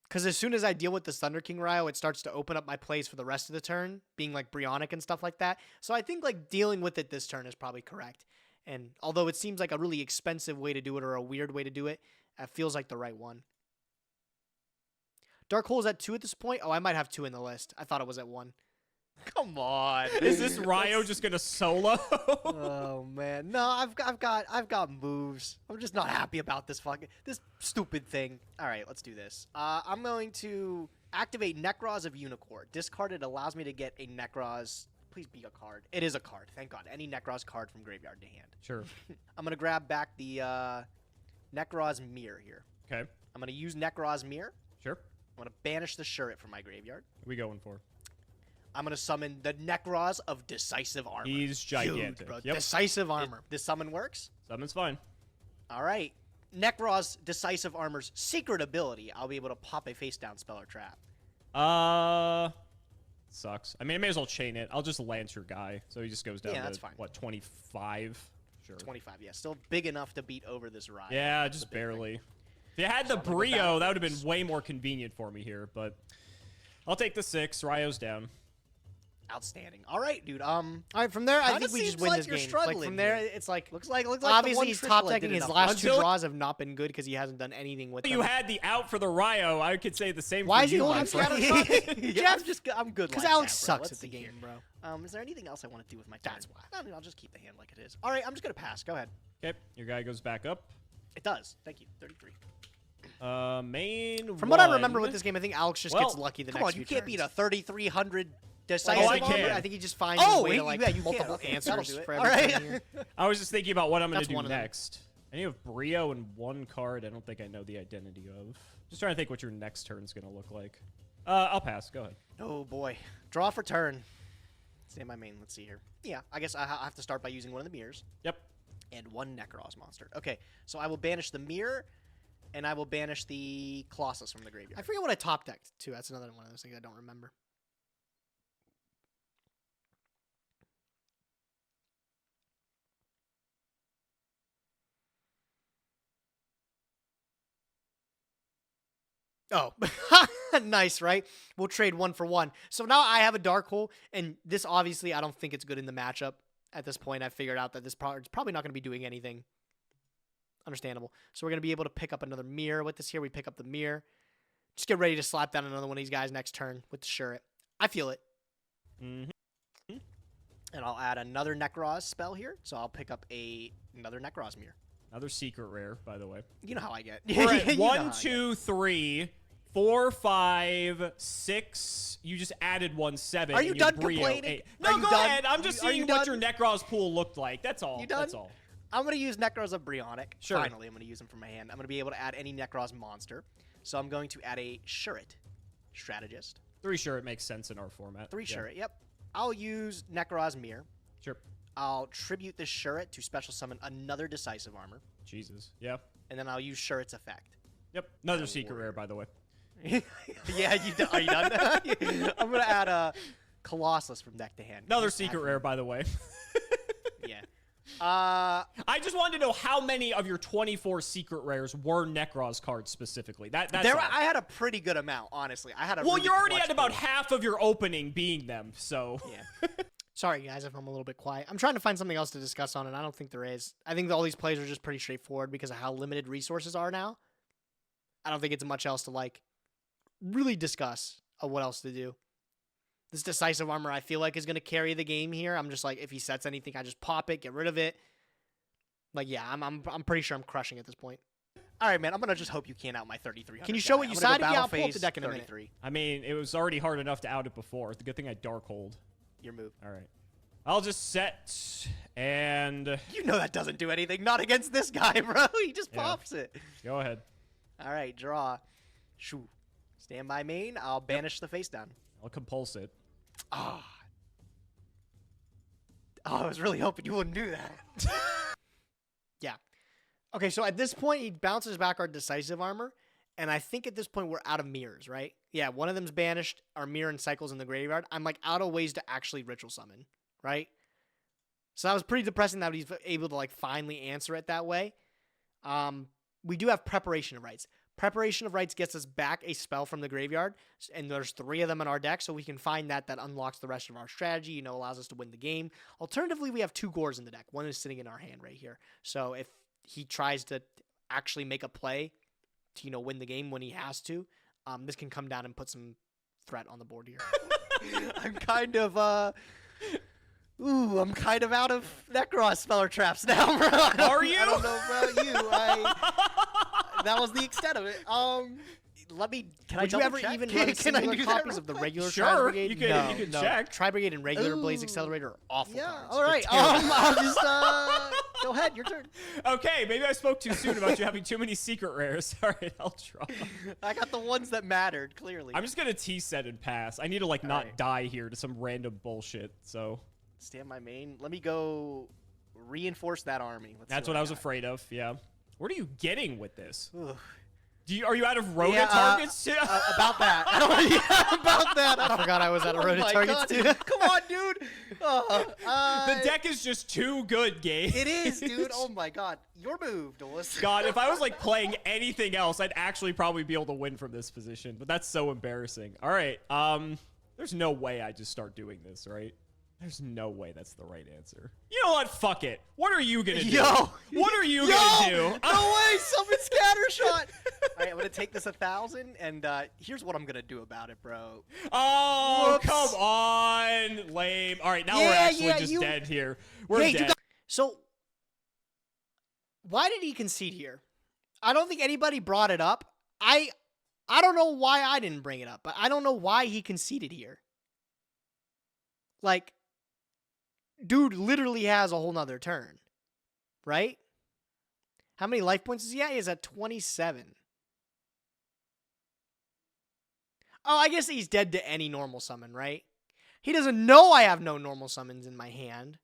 Because as soon as I deal with this Thunder King Ryo, it starts to open up my plays for the rest of the turn, being like Brionic and stuff like that. So I think like dealing with it this turn is probably correct. And although it seems like a really expensive way to do it or a weird way to do it, it feels like the right one. Dark Hole's at 2 at this point. Oh, I might have 2 in the list. I thought it was at 1. Come on. Is this Ryo just gonna solo? Oh man, no, I've got moves. I'm just not happy about this stupid thing. All right, let's do this. I'm going to activate Nekroz of Unicorn. Discard it allows me to get a Nekroz. Please be a card. It is a card. Thank God. Any Nekroz card from graveyard to hand. Sure. I'm gonna grab back the Nekroz Mirror here. Okay. I'm gonna use Nekroz Mirror. Sure. I'm gonna banish the Shurret from my graveyard. What are we going for? I'm gonna summon the Nekroz of Decisive Armor. He's gigantic. Huge, bro. Yep. Decisive armor. This summon works. Summon's fine. All right. Nekroz Decisive Armor's secret ability. I'll be able to pop a face down spell or trap. Sucks. I mean, I may as well chain it. I'll just lance your guy. So he just goes down Yeah, to, that's fine. what, 25? Sure. 25, yeah. Still big enough to beat over this ride. Yeah, That's just the big thing. barely. If you had the I'm gonna go Brio, that would have backwards. been way more convenient for me here, but I'll take the 6. Ryo's down. Outstanding. All right, dude. All right, from there, I Kinda think we just seems win like this you're game. Like, struggling from there, here. it's like... Looks like Obviously, he's top decking. His last 2 Until- draws have not been good because he hasn't done anything with If them. you had the out for the Ryo, I could say the same Why for is he you, holding my scatter friend. shots? I'm good. Because like Alex that, bro. sucks Let's at the see game, here. bro. Is there anything else I want to do with my turn? That's why. No, dude, I'll just keep the hand like it is. All right, I'm just gonna pass. Go ahead. Okay, your guy goes back up. It does. Thank you. 33. Main From what I remember with this game, I think Alex just gets Well, lucky the Come next on, you few can't beat a turns. 3,300 decisive I armor. can. I think he just finds his way to like yeah, you can. multiple Okay, that'll answers do it. for All every right. turn here. I was just thinking about what I'm going That's to do one of them. next. I need a Brio and one card I don't think I know the identity of. Just trying to think what your next turn's going to look like. I'll pass. Go ahead. Oh boy, draw for turn. Stay my main. Let's see here. Yeah, I guess I have to start by using one of the mirrors Yep. and one Nekroz monster. Okay, so I will banish the mirror, and I will banish the Colossus from the graveyard. I forget what I top decked too. That's another one of those things I don't remember. Oh, nice, right? We'll trade 1 for 1. So now I have a dark hole, and this obviously I don't think it's good in the matchup. At this point, I figured out that this it's probably not going to be doing anything. Understandable. So we're going to be able to pick up another mirror with this here. We pick up the mirror. Just get ready to slap down another one of these guys next turn with the Shuret. I feel it. Mm-hmm. And I'll add another Nekroz spell here, so I'll pick up another Nekroz mirror. Another secret rare, by the way. You know how I get. We're at You know how I 1, get. 2, 3, 4, 5, 6. You just added 1, 7. Are you and your done Brio, complaining? 8. Are No, you go done? ahead. I'm just Are you seeing what done? your Nekroz pool looked like. That's all. You done? That's all. I'm going to use Nekroz of Brionic. Sure. Finally, I'm going to use him from my hand. I'm going to be able to add any Nekroz monster. So I'm going to add a Shuret Strategist. 3 sure it makes sense in our format. 3 Yeah. Shuret, yep. I'll use Nekroz Mirror. Sure. I'll tribute this Shuret to special summon another Decisive Armor. Jesus. Yeah. And then I'll use Shuret's effect. Yep. Another Oh, secret rare, by the way. Yeah, are you done? I'm going to add a Colossus from deck to hand. Another Just add secret from- rare, by the way. Yeah. I just wanted to know how many of your 24 secret rares were Nekroz cards specifically. That's all. I had a pretty good amount, honestly. I had a Well, really you're already clutch at about pool. half of your opening being them, so. Yeah. Sorry, guys, if I'm a little bit quiet. I'm trying to find something else to discuss on, and I don't think there is. I think all these plays are just pretty straightforward because of how limited resources are now. I don't think it's much else to, like, really discuss of what else to do. This Decisive Armor, I feel like, is going to carry the game here. I'm just like, if he sets anything, I just pop it, get rid of it. Like, yeah, I'm pretty sure I'm crushing at this point. All right, man. I'm going to just hope you can't out my 3,300. Can you show guy. what you I'm gonna go sided? Yeah, battle I'll pull up the phase deck in a minute. 33. I mean, it was already hard enough to out it before. It's a good thing I dark hold. Your move. All right. I'll just set and You know that doesn't do anything. Not against this guy, bro. He just Yeah. pops it. go ahead. All right, draw. Shoo. Stand by main. I'll banish the face down. I'll compulse it. Ah. Oh, I was really hoping you wouldn't do that. Yeah. Okay, so at this point, he bounces back our Decisive Armor, and I think at this point we're out of mirrors, right? Yeah, one of them's banished, our mirror and cycles in the graveyard. I'm like out of ways to actually ritual summon, right? So that was pretty depressing that he's able to like finally answer it that way. We do have Preparation of Rites. Preparation of Rites gets us back a spell from the graveyard, and there's 3 of them in our deck, so we can find that unlocks the rest of our strategy, you know, allows us to win the game. Alternatively, we have 2 Gores in the deck. One is sitting in our hand right here. So if he tries to actually make a play to, you know, win the game when he has to, this can come down and put some threat on the board here. I'm kind of, I'm kind of out of Nekroz speller traps now, bro. Are you? I don't know about you. That was the extent of it. Can I Would you double ever check? even run Can I similar do that copies real of the quick? regular Sure, Tri Brigade? you can- no, you can no. check. Tri Brigade and regular Blaze Ooh. Accelerator are awful Yeah, cards. all They're right. terrible. I'll just, go ahead, your turn. Okay, maybe I spoke too soon about you having too many secret rares. All right, I'll draw. I got the ones that mattered, clearly. I'm just gonna T-set and pass. I need to like not right. die here to some random bullshit. So Stand my main. Let me go reinforce that army. Let's see that's what I was got. afraid of. Yeah. What are you getting with this? Ugh. Are you out of Rhoda Yeah, targets too? About that. Yeah, about that. I forgot I was out of Rhoda my targets God. too. Come on, dude. The deck is just too good, Gabe. It is, dude. Oh my God. Your move, Duels. God, if I was like playing anything else, I'd actually probably be able to win from this position. But that's so embarrassing. All right. There's no way I just start doing this, right? There's no way that's the right answer. You know what? Fuck it. What are you gonna do? Yo. What are you Yo, gonna do? no way. Summon Scattershot. All right, I'm gonna take this 1,000, and here's what I'm gonna do about it, bro. Oh, Whoops. come on. Lame. All right, now we're Yeah, actually yeah, just you- dead here. We're Hey, you dead. got- So, why did he concede here? I don't think anybody brought it up. I don't know why I didn't bring it up, but I don't know why he conceded here. Like, dude literally has a whole nother turn, right? How many life points is he at? He is at 27. Oh, I guess he's dead to any normal summon, right? He doesn't know I have no normal summons in my hand.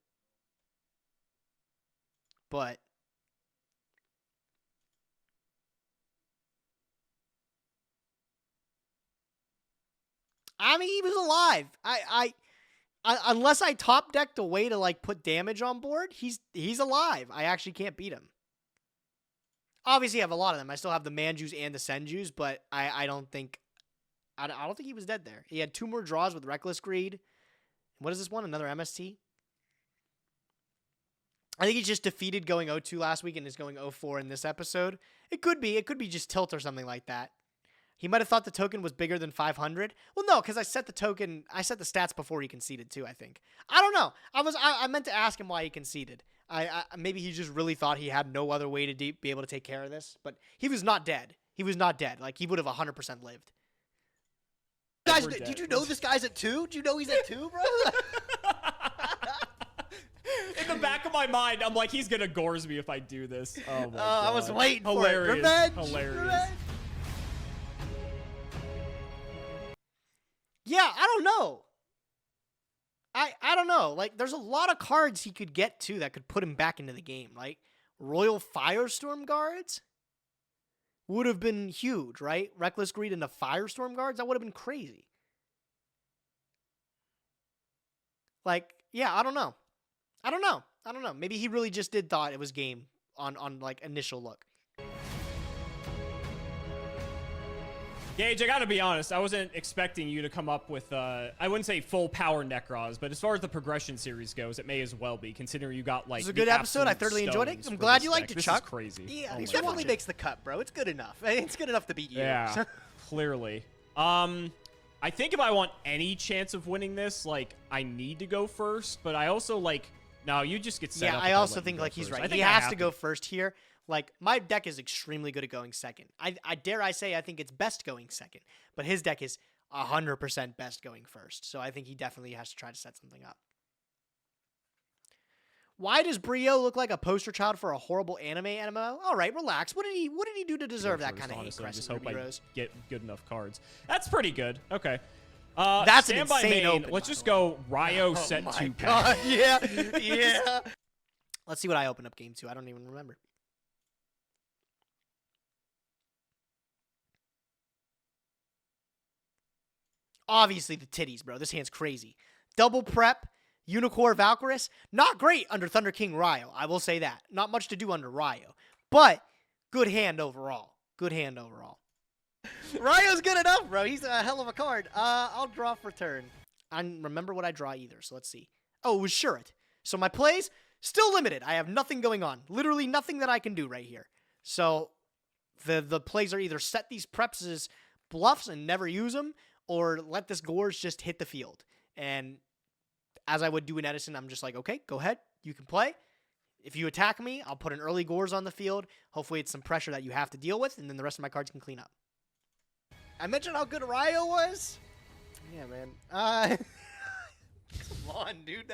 But I mean, he was alive. I unless I top decked a way to like put damage on board, he's alive. I actually can't beat him. Obviously, I have a lot of them. I still have the Manjus and the Senjus, but I don't think he was dead there. He had 2 more draws with Reckless Greed. What is this one? Another MST? I think he's just defeated going 0-2 last week and is going 0-4 in this episode. It could be just tilt or something like that. He might have thought the token was bigger than 500. Well, no, because I set the stats before he conceded too, I think. I don't know. I meant to ask him why he conceded. Maybe he just really thought he had no other way to be able to take care of this, but he was not dead. He was not dead. Like, he would have 100% lived. Guys, did you know this guy's at 2? Do you know he's at 2, bro? In the back of my mind, I'm like, he's gonna gores me if I do this. Oh my god. I was waiting for Hilarious. it. Revenge. Hilarious. Revenge. Yeah, I don't know. I don't know. Like, there's a lot of cards he could get to that could put him back into the game. Like, Royal Firestorm Guards would have been huge, right? Reckless Greed into Firestorm Guards, that would have been crazy. Like, yeah, I don't know. Maybe he really just thought it was game on like initial look. Gage, I gotta be honest, I wasn't expecting you to come up with, I wouldn't say full power Nekroz, but as far as the progression series goes, it may as well be, considering you got, like, It was a good episode. I thoroughly enjoyed it. I'm glad you liked it, Chuck. This is crazy. Yeah, Oh he my definitely God. makes the cut, bro. It's good enough. It's good enough to beat you. Yeah, clearly. I think if I want any chance of winning this, like, I need to go first, but I also, like, no, you just get set Yeah, up. I if also let you think go like he's first. I right. think He I has have to go first here. Like, my deck is extremely good at going second. I dare I say I think it's best going second, but his deck is 100% best going first. So I think he definitely has to try to set something up. Why does Brio look like a poster child for a horrible anime MMO? All right, relax. What did he do to deserve that kind of hate? Honestly, I just Crescent hope I Rose? get good enough cards. That's pretty good. Okay. That's an Standby insane main. open, Let's by just the way. go Ryo set 2 pack. God, yeah, yeah. Let's see what I open up game 2. I don't even remember. Obviously the titties, bro. This hand's crazy. Double prep, Unicorn Valkyris. Not great under Thunder King Ryo. I will say that. Not much to do under Ryo. But good hand overall. Good hand overall. Ryo's good enough, bro. He's a hell of a card. I'll draw for turn. I don't remember what I draw either, so let's see. Oh, it was Shuret. So my plays, still limited. I have nothing going on. Literally nothing that I can do right here. So the plays are either set these preps as bluffs and never use them, or let this Gorge just hit the field. And as I would do in Edison, I'm just like, okay, go ahead. You can play. If you attack me, I'll put an early Gorge on the field. Hopefully it's some pressure that you have to deal with, and then the rest of my cards can clean up. I mentioned how good Ryo was. Yeah, man. Come on, dude.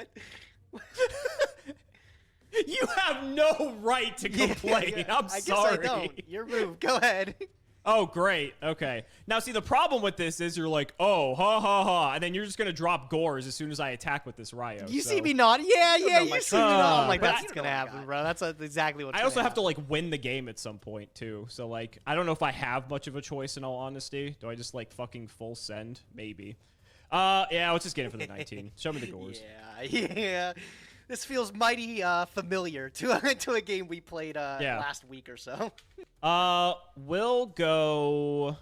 You have no right to complain. I'm I guess sorry. I don't. Your move. Go ahead. Oh, great. Okay. Now, see, the problem with this is you're like, oh, ha, ha, ha. And then you're just going to drop Gores as soon as I attack with this Ryo. You so. see me not? Yeah, know my you see me not. I'm like, but that's I what's don't going to know what I happen, got. bro. That's exactly what's I gonna also have to, happen. like, win the game at some point, too. So, like, I don't know if I have much of a choice, in all honesty. Do I just, like, fucking full send? Maybe. Yeah, let's just get it for the 19. Show me the Gores. Yeah. This feels mighty familiar to a game we played last week or so. We'll go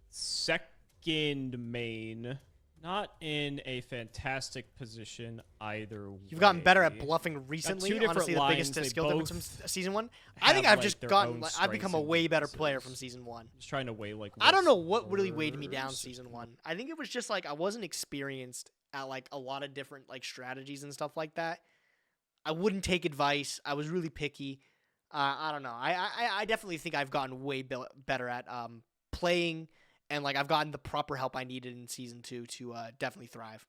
second main. Not in a fantastic position either way. You've gotten better at bluffing recently. two different Honestly, the biggest lines. They skill difference from both season 1. I think have, I've like, just their gotten. own I've become a strengths way and better player weaknesses. from season 1. Just trying to weigh, like, I don't know what's what really weighed me down worse. season 1. I think it was just like I wasn't experienced at like a lot of different like strategies and stuff like that. I wouldn't take advice. I was really picky. I don't know. I definitely think I've gotten way better at playing, and like I've gotten the proper help I needed in season 2 to definitely thrive.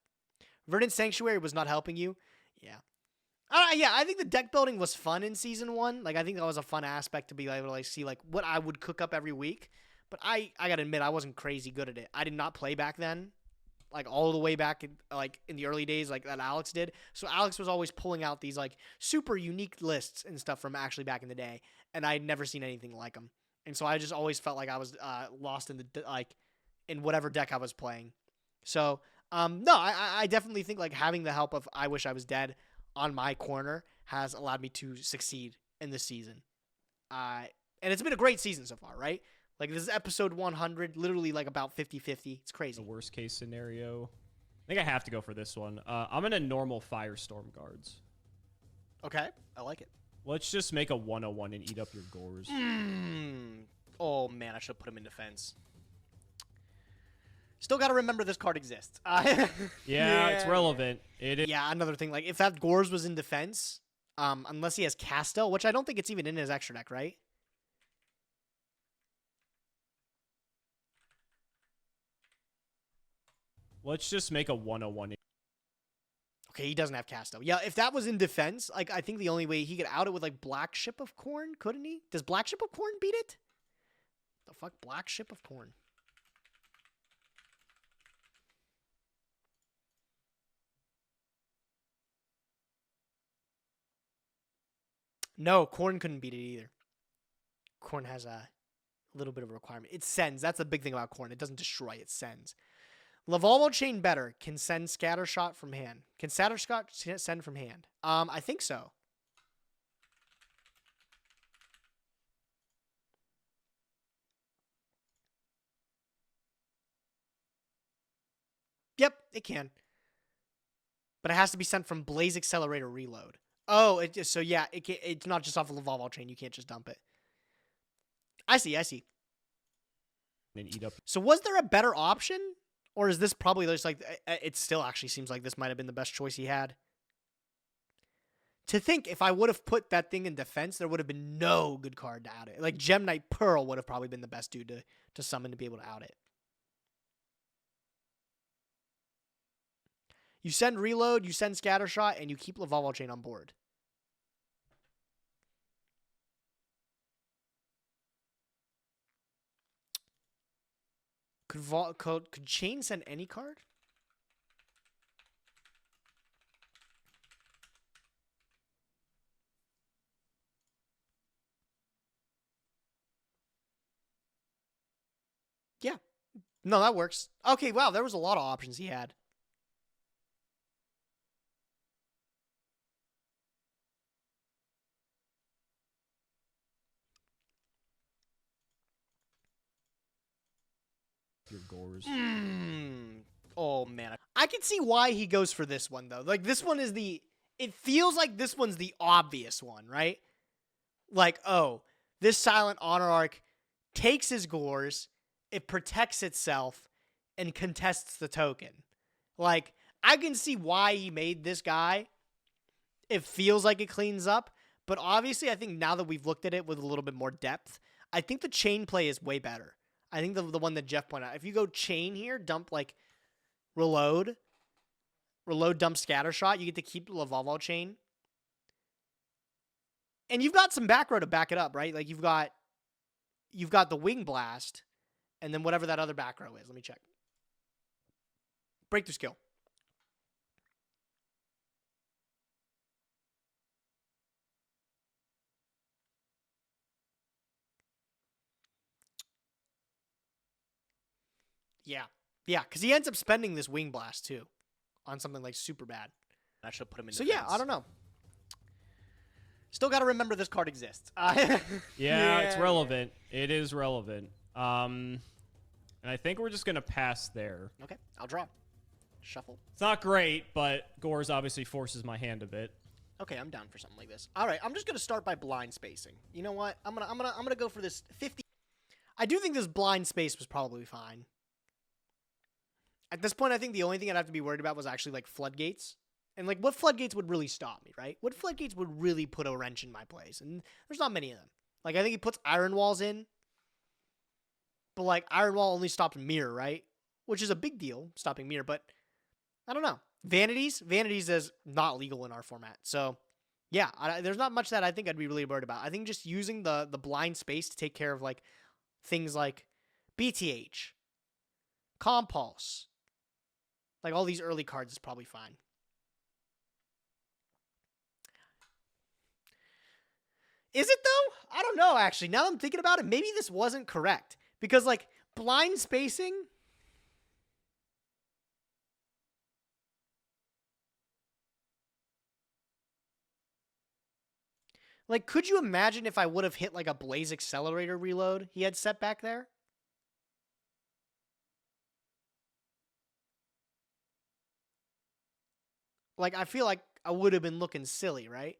Verdant Sanctuary was not helping you. Yeah. Yeah, I think the deck building was fun in season 1. Like I think that was a fun aspect to be able to like see like what I would cook up every week. But I gotta admit I wasn't crazy good at it. I did not play back then, like all the way back in the early days like that Alex did. So Alex was always pulling out these like super unique lists and stuff from actually back in the day, and I had never seen anything like them. And so I just always felt like I was lost in in whatever deck I was playing. So no, I definitely think like having the help of I Wish I Was Dead on my corner has allowed me to succeed in this season. And it's been a great season so far, right? Like, this is episode 100, literally, like, about 50-50. It's crazy. The worst case scenario. I think I have to go for this one. I'm in a normal Firestorm Guards. Okay, I like it. Let's just make a 101 and eat up your Gores. Oh, man, I should put him in defense. Still got to remember this card exists. Yeah, it's relevant. It is. Yeah, another thing, like, if that Gores was in defense, unless he has Castel, which I don't think it's even in his extra deck, right? Let's just make a 101. Okay, he doesn't have Castel. Yeah, if that was in defense, like I think the only way he could out it with like Black Ship of Corn, couldn't he? Does Black Ship of Corn beat it? The fuck, Black Ship of Corn. No, Corn couldn't beat it either. Corn has a little bit of a requirement. It sends. That's the big thing about Corn. It doesn't destroy. It sends. Lavalval Chain better can send Scattershot from hand. Can Scattershot send from hand? I think so. Yep, it can. But it has to be sent from Blaze Accelerator Reload. Oh, so yeah, it's not just off of Lavalval Chain. You can't just dump it. I see. And eat up. So was there a better option? Or is this probably just like, it still actually seems like this might have been the best choice he had. To think if I would have put that thing in defense, there would have been no good card to out it. Like Gem Knight Pearl would have probably been the best dude to summon to be able to out it. You send Reload, you send Scattershot, and you keep Lavalval Chain on board. Could Chain send any card? Yeah. No, that works. Okay, wow, there was a lot of options he had. Your Gores. Oh, man. I can see why he goes for this one, though. Like, this one is it feels like this one's the obvious one, right? Like, oh, this Silent Honor Arc takes his Gores, it protects itself, and contests the token. Like, I can see why he made this guy. It feels like it cleans up, but obviously I think now that we've looked at it with a little bit more depth, I think the chain play is way better. I think the one that Jeff pointed out, if you go chain here, dump like reload, dump Scattershot, you get to keep the Lavalval Chain. And you've got some back row to back it up, right? Like you've got the Wing Blast, and then whatever that other back row is. Let me check. Breakthrough Skill. Yeah, because he ends up spending this Wing Blast, too, on something, like, super bad. I should put him in So, defense. yeah, I don't know. Still got to remember this card exists. Yeah, it's relevant. It is relevant. And I think we're just going to pass there. Okay, I'll draw. Shuffle. It's not great, but Gores obviously forces my hand a bit. Okay, I'm down for something like this. All right, I'm just going to start by blind spacing. You know what? I'm going to go for this 50. I do think this blind space was probably fine. At this point, I think the only thing I'd have to be worried about was actually, like, floodgates. And, like, what floodgates would really stop me, right? What floodgates would really put a wrench in my plays? And there's not many of them. Like, I think he puts Iron Walls in But like Iron Wall only stopped Mirror, right? Which is a big deal, stopping Mirror. But I don't know. Vanities is not legal in our format. So yeah, there's not much that I think I'd be really worried about. I think just using the blind space to take care of like things like BTH, Compulse, like all these early cards is probably fine. Is it though? I don't know, actually. Now that I'm thinking about it, maybe this wasn't correct. Because, like, blind spacing... Like, could you imagine if I would have hit, like, a Blaze Accelerator reload he had set back there? Like, I feel like I would have been looking silly, right?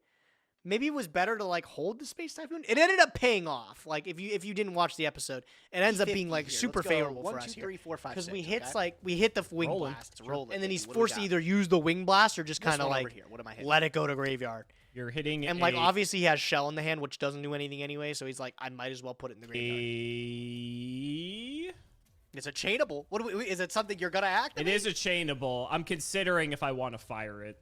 Maybe it was better to like hold the Space Typhoon. It ended up paying off. Like if you didn't watch the episode, it ends up being like super favorable for us here. 1, 2, 3, 4, 5, because we hits like we hit the wing blast, rolling, and then he's forced to either use the wing blast or just kind of like what am I hitting? let it go to graveyard. You're hitting and like obviously he has Shell in the hand, which doesn't do anything anyway. So he's like, I might as well put it in the graveyard. It's a chainable. What do we, is it something you're gonna activate? It is a chainable. I'm considering if I want to fire it.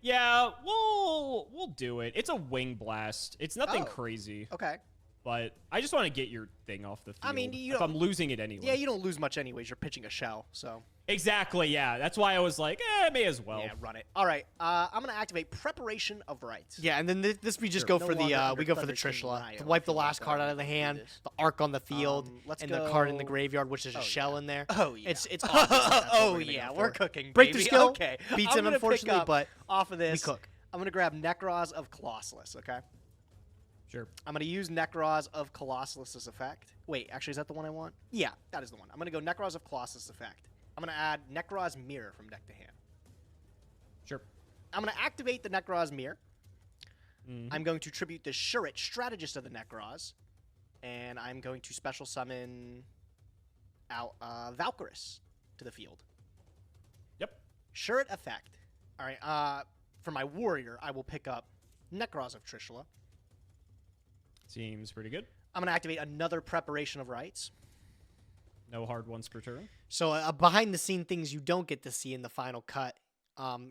Yeah, we'll do it. It's a wing blast. It's nothing crazy. Okay. But I just want to get your thing off the field. I mean, if I'm losing it anyway. Yeah, you don't lose much anyways. You're pitching a Shell, so. Exactly, yeah. That's why I was like, may as well. Yeah, run it. All right, I'm gonna activate Preparation of Rites. Yeah, and then this we just go for the we go for the Trishula to wipe the last card out of the hand, the Arc on the field, and the card in the graveyard, which is a Shell in there. Oh yeah, it's obvious. We're cooking. Break the skill. Okay, beats him unfortunately, but off of this, we cook. I'm gonna grab Nekroz of Colossalus. Okay. Sure. I'm going to use Nekroz of Colossalus's effect. Wait, actually, is that the one I want? Yeah, that is the one. I'm going to go Nekroz of Colossus effect. I'm going to add Nekroz Mirror from deck to hand. Sure. I'm going to activate the Nekroz Mirror. I'm going to tribute the Shurit, Strategist of the Nekroz. And I'm going to special summon out Valkyris to the field. Yep. Shurit effect. All right. For my Warrior, I will pick up Nekroz of Trishula. Seems pretty good. I'm going to activate another Preparation of Rites. No hard ones per turn. So behind-the-scene things you don't get to see in the final cut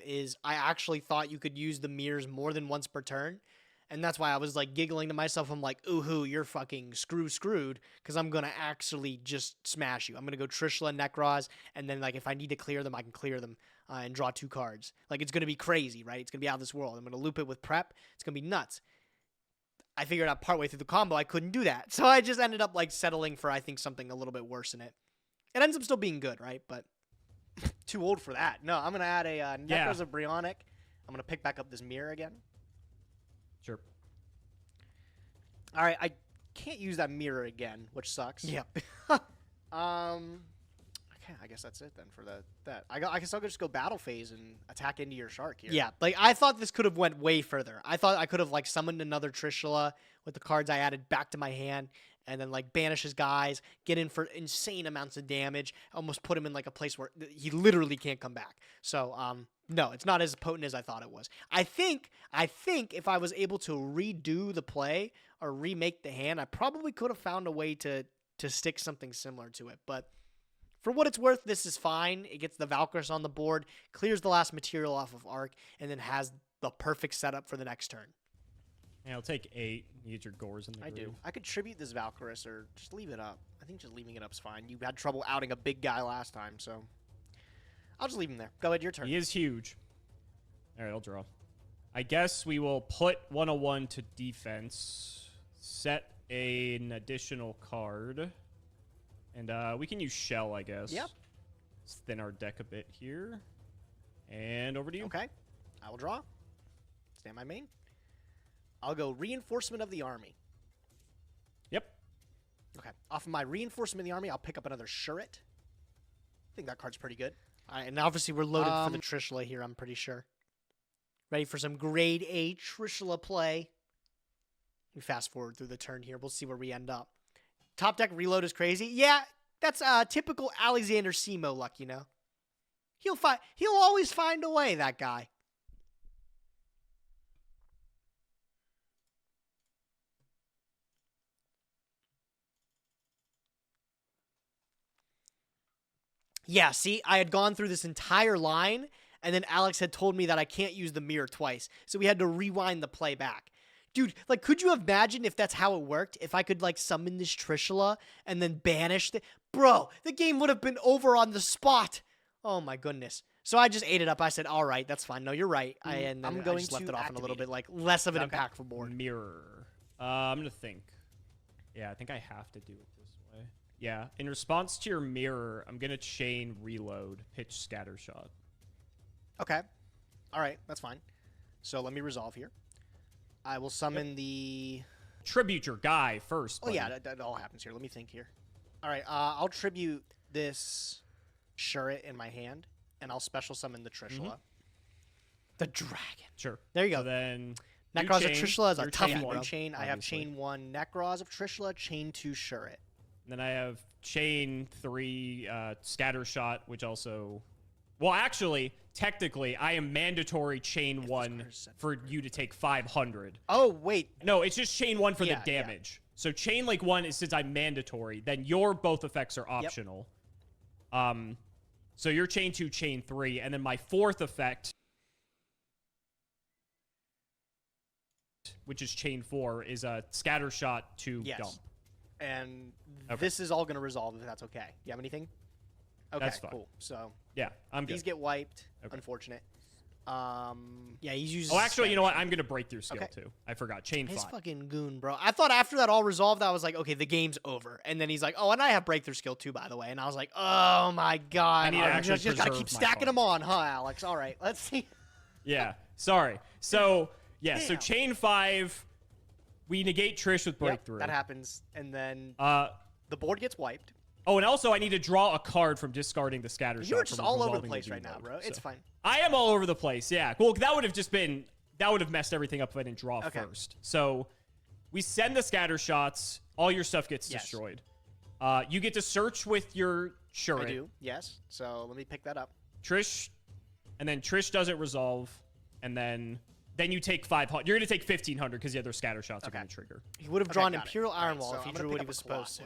is I actually thought you could use the mirrors more than once per turn. And that's why I was like giggling to myself. I'm like, ooh, you're fucking screwed because I'm going to actually just smash you. I'm going to go Trishula and Nekroz, and then like if I need to clear them, I can clear them and draw 2 cards. Like it's going to be crazy, right? It's going to be out of this world. I'm going to loop it with prep. It's going to be nuts. I figured out partway through the combo I couldn't do that. So I just ended up like settling for I think something a little bit worse in it. It ends up still being good, right? But too old for that. No, I'm going to add a Nekroz of Brionic. I'm going to pick back up this mirror again. Sure. All right, I can't use that mirror again, which sucks. Yeah. Okay, I guess that's it then for that. I guess I'll just go battle phase and attack into your shark here. Yeah, like I thought this could have went way further. I thought I could have like summoned another Trishula with the cards I added back to my hand, and then like banish his guys, get in for insane amounts of damage, almost put him in like a place where he literally can't come back. So no, it's not as potent as I thought it was. I think if I was able to redo the play or remake the hand, I probably could have found a way to stick something similar to it, but. For what it's worth, this is fine. It gets the Valkyris on the board, clears the last material off of Arc, and then has the perfect setup for the next turn. Yeah, I'll take 8. You get your Gores in the I groove. do. I could tribute this Valkyris or just leave it up. I think just leaving it up is fine. You had trouble outing a big guy last time, so I'll just leave him there. Go ahead, your turn. He is huge. All right, I'll draw. I guess we will put 101 to defense, set an additional card. And we can use Shell, I guess. Yep. Let's thin our deck a bit here. And over to you. Okay. I will draw. Stand my main. I'll go Reinforcement of the Army. Yep. Okay. Off of my Reinforcement of the Army, I'll pick up another Shurit. I think that card's pretty good. All right, and obviously we're loaded for the Trishula here, I'm pretty sure. Ready for some grade A Trishula play. We fast forward through the turn here. We'll see where we end up. Top deck reload is crazy. Yeah, that's typical Alexander Simo luck, you know. He'll always find a way, that guy. Yeah, see, I had gone through this entire line, and then Alex had told me that I can't use the mirror twice, so we had to rewind the play back. Dude, like, could you imagine if that's how it worked? If I could, like, summon this Trishula and then banish the... Bro, the game would have been over on the spot. Oh, my goodness. So I just ate it up. I said, all right, that's fine. No, you're right. And then I just left it off in a little bit, like, less of an impactful board. Mirror. I'm going to think. Yeah, I think I have to do it this way. Yeah, in response to your mirror, I'm going to chain reload, pitch scatter shot. Okay. All right, that's fine. So let me resolve here. I will summon the... Tribute your guy first. Oh, yeah, that all happens here. Let me think here. All right, I'll tribute this Shuret in my hand, and I'll special summon the Trishula. The dragon. Sure. There you go. So then... Nekroz of Trishula is a tough chain one. chain, I have chain 1 Nekroz of Trishula, chain 2 Shuret. Then I have chain 3 scatter shot, which also... Well, actually, technically, I am mandatory chain 1 for you to take 500. Oh, wait. No, it's just chain 1 for the damage. So chain like 1 is since I'm mandatory, then your both effects are optional. So your chain 2, chain 3, and then my 4th effect, which is chain 4, is a scatter shot to dump. And this is all going to resolve if that's okay. You have anything? Okay, that's fine. Cool. So yeah, I'm good. These get wiped. Okay. Unfortunate. Yeah, he's using... Oh, actually, you know what? I'm going to break through skill, too. I forgot. Chain 5. His fucking goon, bro. I thought after that all resolved, I was like, okay, the game's over. And then he's like, oh, and I have breakthrough skill, too, by the way. And I was like, oh, my God. I need to actually just got to keep stacking them on, huh, Alex? All right, let's see. Yeah, sorry. So, yeah, so chain 5, we negate Trish with breakthrough. That happens. And then the board gets wiped. Oh, and also I need to draw a card from discarding the scatter shot. You're just all over the place right now, bro. So. It's fine. I am all over the place, yeah. Well, that would have just been... That would have messed everything up if I didn't draw first. So, we send the scatter shots. All your stuff gets destroyed. You get to search with your Shuret. I do, yes. So, let me pick that up. Trish, and then Trish doesn't resolve, and then you take 500. You're going to take 1,500 because the other scatter shots are going to trigger. He would have drawn Imperial Ironwall if he drew what he was supposed to.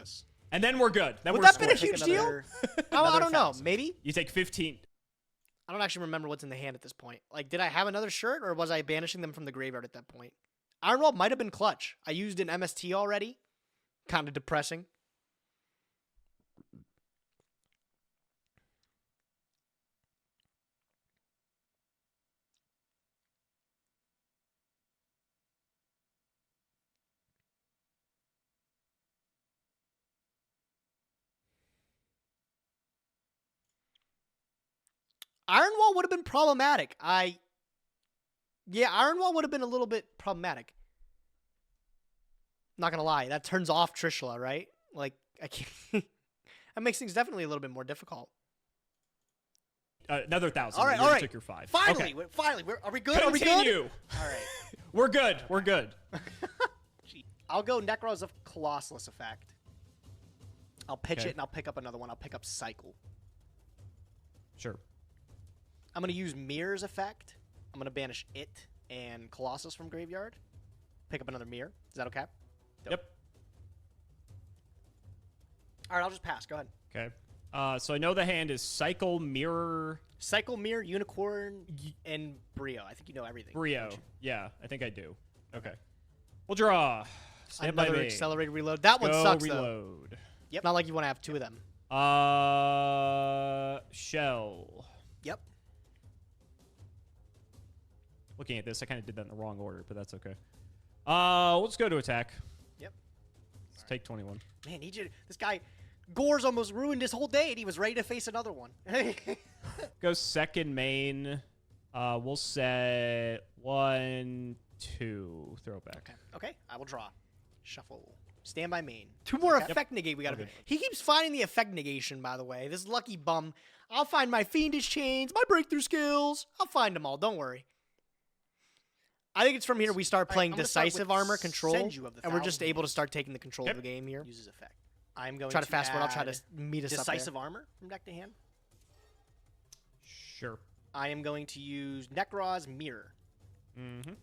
And then we're good. Then would we're that been a huge deal? I don't know. Maybe? You take 15. I don't actually remember what's in the hand at this point. Like, did I have another shirt, or was I banishing them from the graveyard at that point? Ironwall might have been clutch. I used an MST already. Kind of depressing. Ironwall would have been problematic. Ironwall would have been a little bit problematic. Not gonna lie, that turns off Trishula, right? Like, I can't... that makes things definitely a little bit more difficult. Another 1,000. All right. Took your 5. Finally, are we good? Continue. Are we good? All right. We're good. We're good. I'll go Nekroz of Colossus effect. I'll pitch it and I'll pick up another one. I'll pick up Cycle. Sure. I'm going to use Mirror's effect. I'm going to banish it and Colossus from graveyard. Pick up another Mirror. Is that okay? Yep. All right, I'll just pass. Go ahead. Okay. So I know the hand is Cycle, Mirror... Cycle, Mirror, Unicorn, and Brio. I think you know everything. Brio. Yeah, I think I do. Okay. We'll draw. Stand by Another me. accelerated reload. That one sucks, reload. though. Yep. Not like you want to have 2 of them. Shell. Yep. Looking at this, I kind of did that in the wrong order, but that's okay. Let's go to attack. Yep. Let's take 21. Man, this guy, Gore's almost ruined his whole day, and he was ready to face another one. Go second main. We'll set 1, 2. Throw back. Okay. I will draw. Shuffle. Stand by main. 2 more effect negate we got to do. He keeps finding the effect negation, by the way. This lucky bum. I'll find my Fiendish Chains, my breakthrough skills. I'll find them all. Don't worry. I think it's from here we start playing decisive armor control, and we're just able to start taking the control of the game here. Uses effect. I'm going to fast forward. I'll try to meet us decisive up there. armor from deck to hand. Sure. I am going to use Nekroz Mirror. Mm-hmm.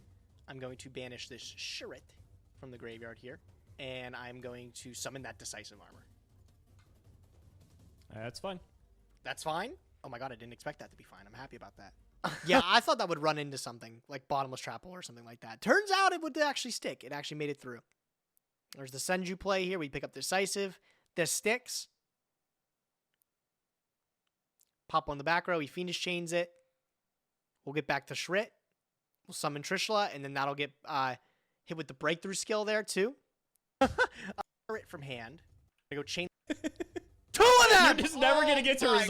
I'm going to banish this Shuret from the graveyard here, and I'm going to summon that decisive armor. That's fine. That's fine. Oh my god, I didn't expect that to be fine. I'm happy about that. Yeah, I thought that would run into something, like bottomless trap hole or something like that. Turns out it would actually stick. It actually made it through. There's the Senju play here. We pick up Decisive. This sticks. Pop on the back row. He Fiendish Chains it. We'll get back to Shrit. We'll summon Trishula, and then that'll get hit with the breakthrough skill there, too. It from hand. I go chain. Two of them! You're just never going to get to resolve.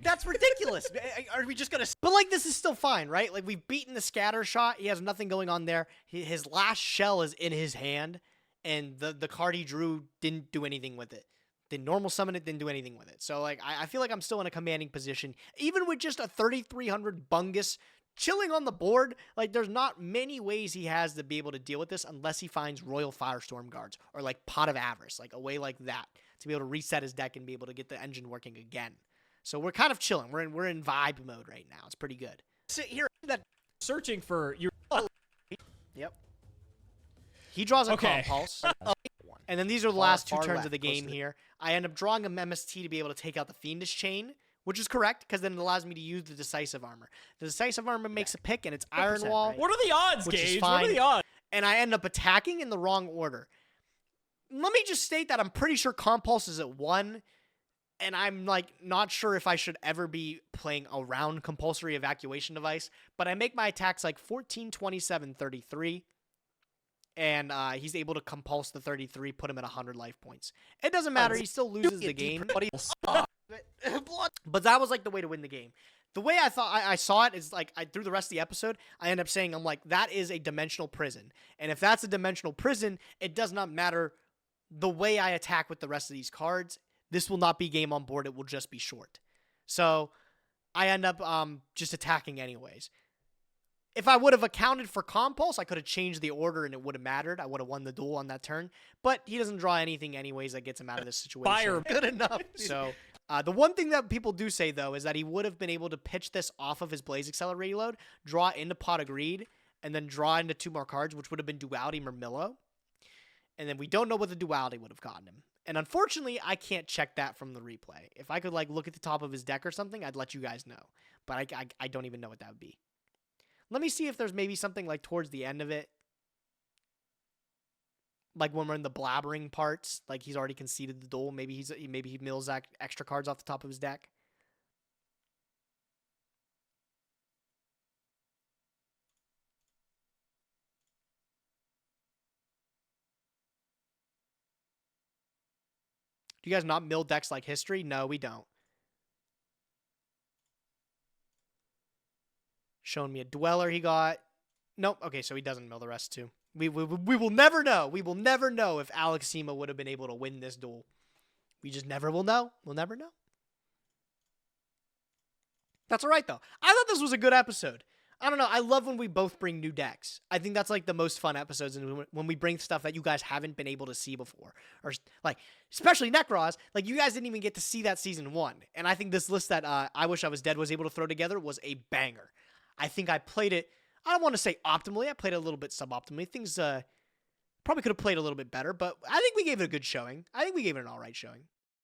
That's ridiculous. Are we just going to... But, like, this is still fine, right? Like, we've beaten the scatter shot. He has nothing going on there. His last shell is in his hand, and the card he drew didn't do anything with it. The normal summon it didn't do anything with it. So, like, I feel like I'm still in a commanding position. Even with just a 3,300 Bungus chilling on the board, like, there's not many ways he has to be able to deal with this unless he finds Royal Firestorm Guards or, like, Pot of Avarice, like, a way like that to be able to reset his deck and be able to get the engine working again. So we're kind of chilling. We're in vibe mode right now. It's pretty good. Sit here. That Searching for your... Yep. He draws a Okay. Compulse. And then these are the last two turns of the game here. I end up drawing a MST to be able to take out the Fiendish Chain, which is correct, because then it allows me to use the Decisive Armor. The Decisive Armor makes a pick, and it's Iron Wall. right? What are the odds, Which is Gage? What are fine. the odds? And I end up attacking in the wrong order. Let me just state that I'm pretty sure Compulse is at 1, and I'm, like, not sure if I should ever be playing around Compulsory Evacuation Device, but I make my attacks like 14, 27, 33, and he's able to compulse the 33, put him at 100 life points. It doesn't matter, he still loses the game, but that was, like, the way to win the game. The way I thought I saw it is, like, through the rest of the episode, I end up saying, I'm like, that is a dimensional prison. And if that's a dimensional prison, it does not matter the way I attack with the rest of these cards. This will not be game on board. It will just be short. So I end up just attacking anyways. If I would have accounted for Compulse, I could have changed the order and it would have mattered. I would have won the duel on that turn. But he doesn't draw anything anyways that gets him out of this situation. Fire. good enough. So the one thing that people do say, though, is that he would have been able to pitch this off of his Blaze Accelerate reload, draw into Pot of Greed, and then draw into 2 more cards, which would have been Duality Murmillo. And then we don't know what the Duality would have gotten him. And unfortunately, I can't check that from the replay. If I could, like, look at the top of his deck or something, I'd let you guys know. But I don't even know what that would be. Let me see if there's maybe something, like, towards the end of it. Like, when we're in the blabbering parts, like, he's already conceded the duel. Maybe he mills extra cards off the top of his deck. Do you guys not mill decks like History? No, we don't. Showing me a Dweller he got. Nope. Okay, so he doesn't mill the rest too. We will never know. We will never know if Alex Sema would have been able to win this duel. We just never will know. We'll never know. That's all right, though. I thought this was a good episode. I don't know. I love when we both bring new decks. I think that's, like, the most fun episodes, and when we bring stuff that you guys haven't been able to see before. Or, like, especially Nekroz. Like, you guys didn't even get to see that Season 1. And I think this list that I Wish I Was Dead was able to throw together was a banger. I think I played it, I don't want to say optimally. I played it a little bit suboptimally. Things probably could have played a little bit better, but I think we gave it a good showing. I think we gave it an all right showing.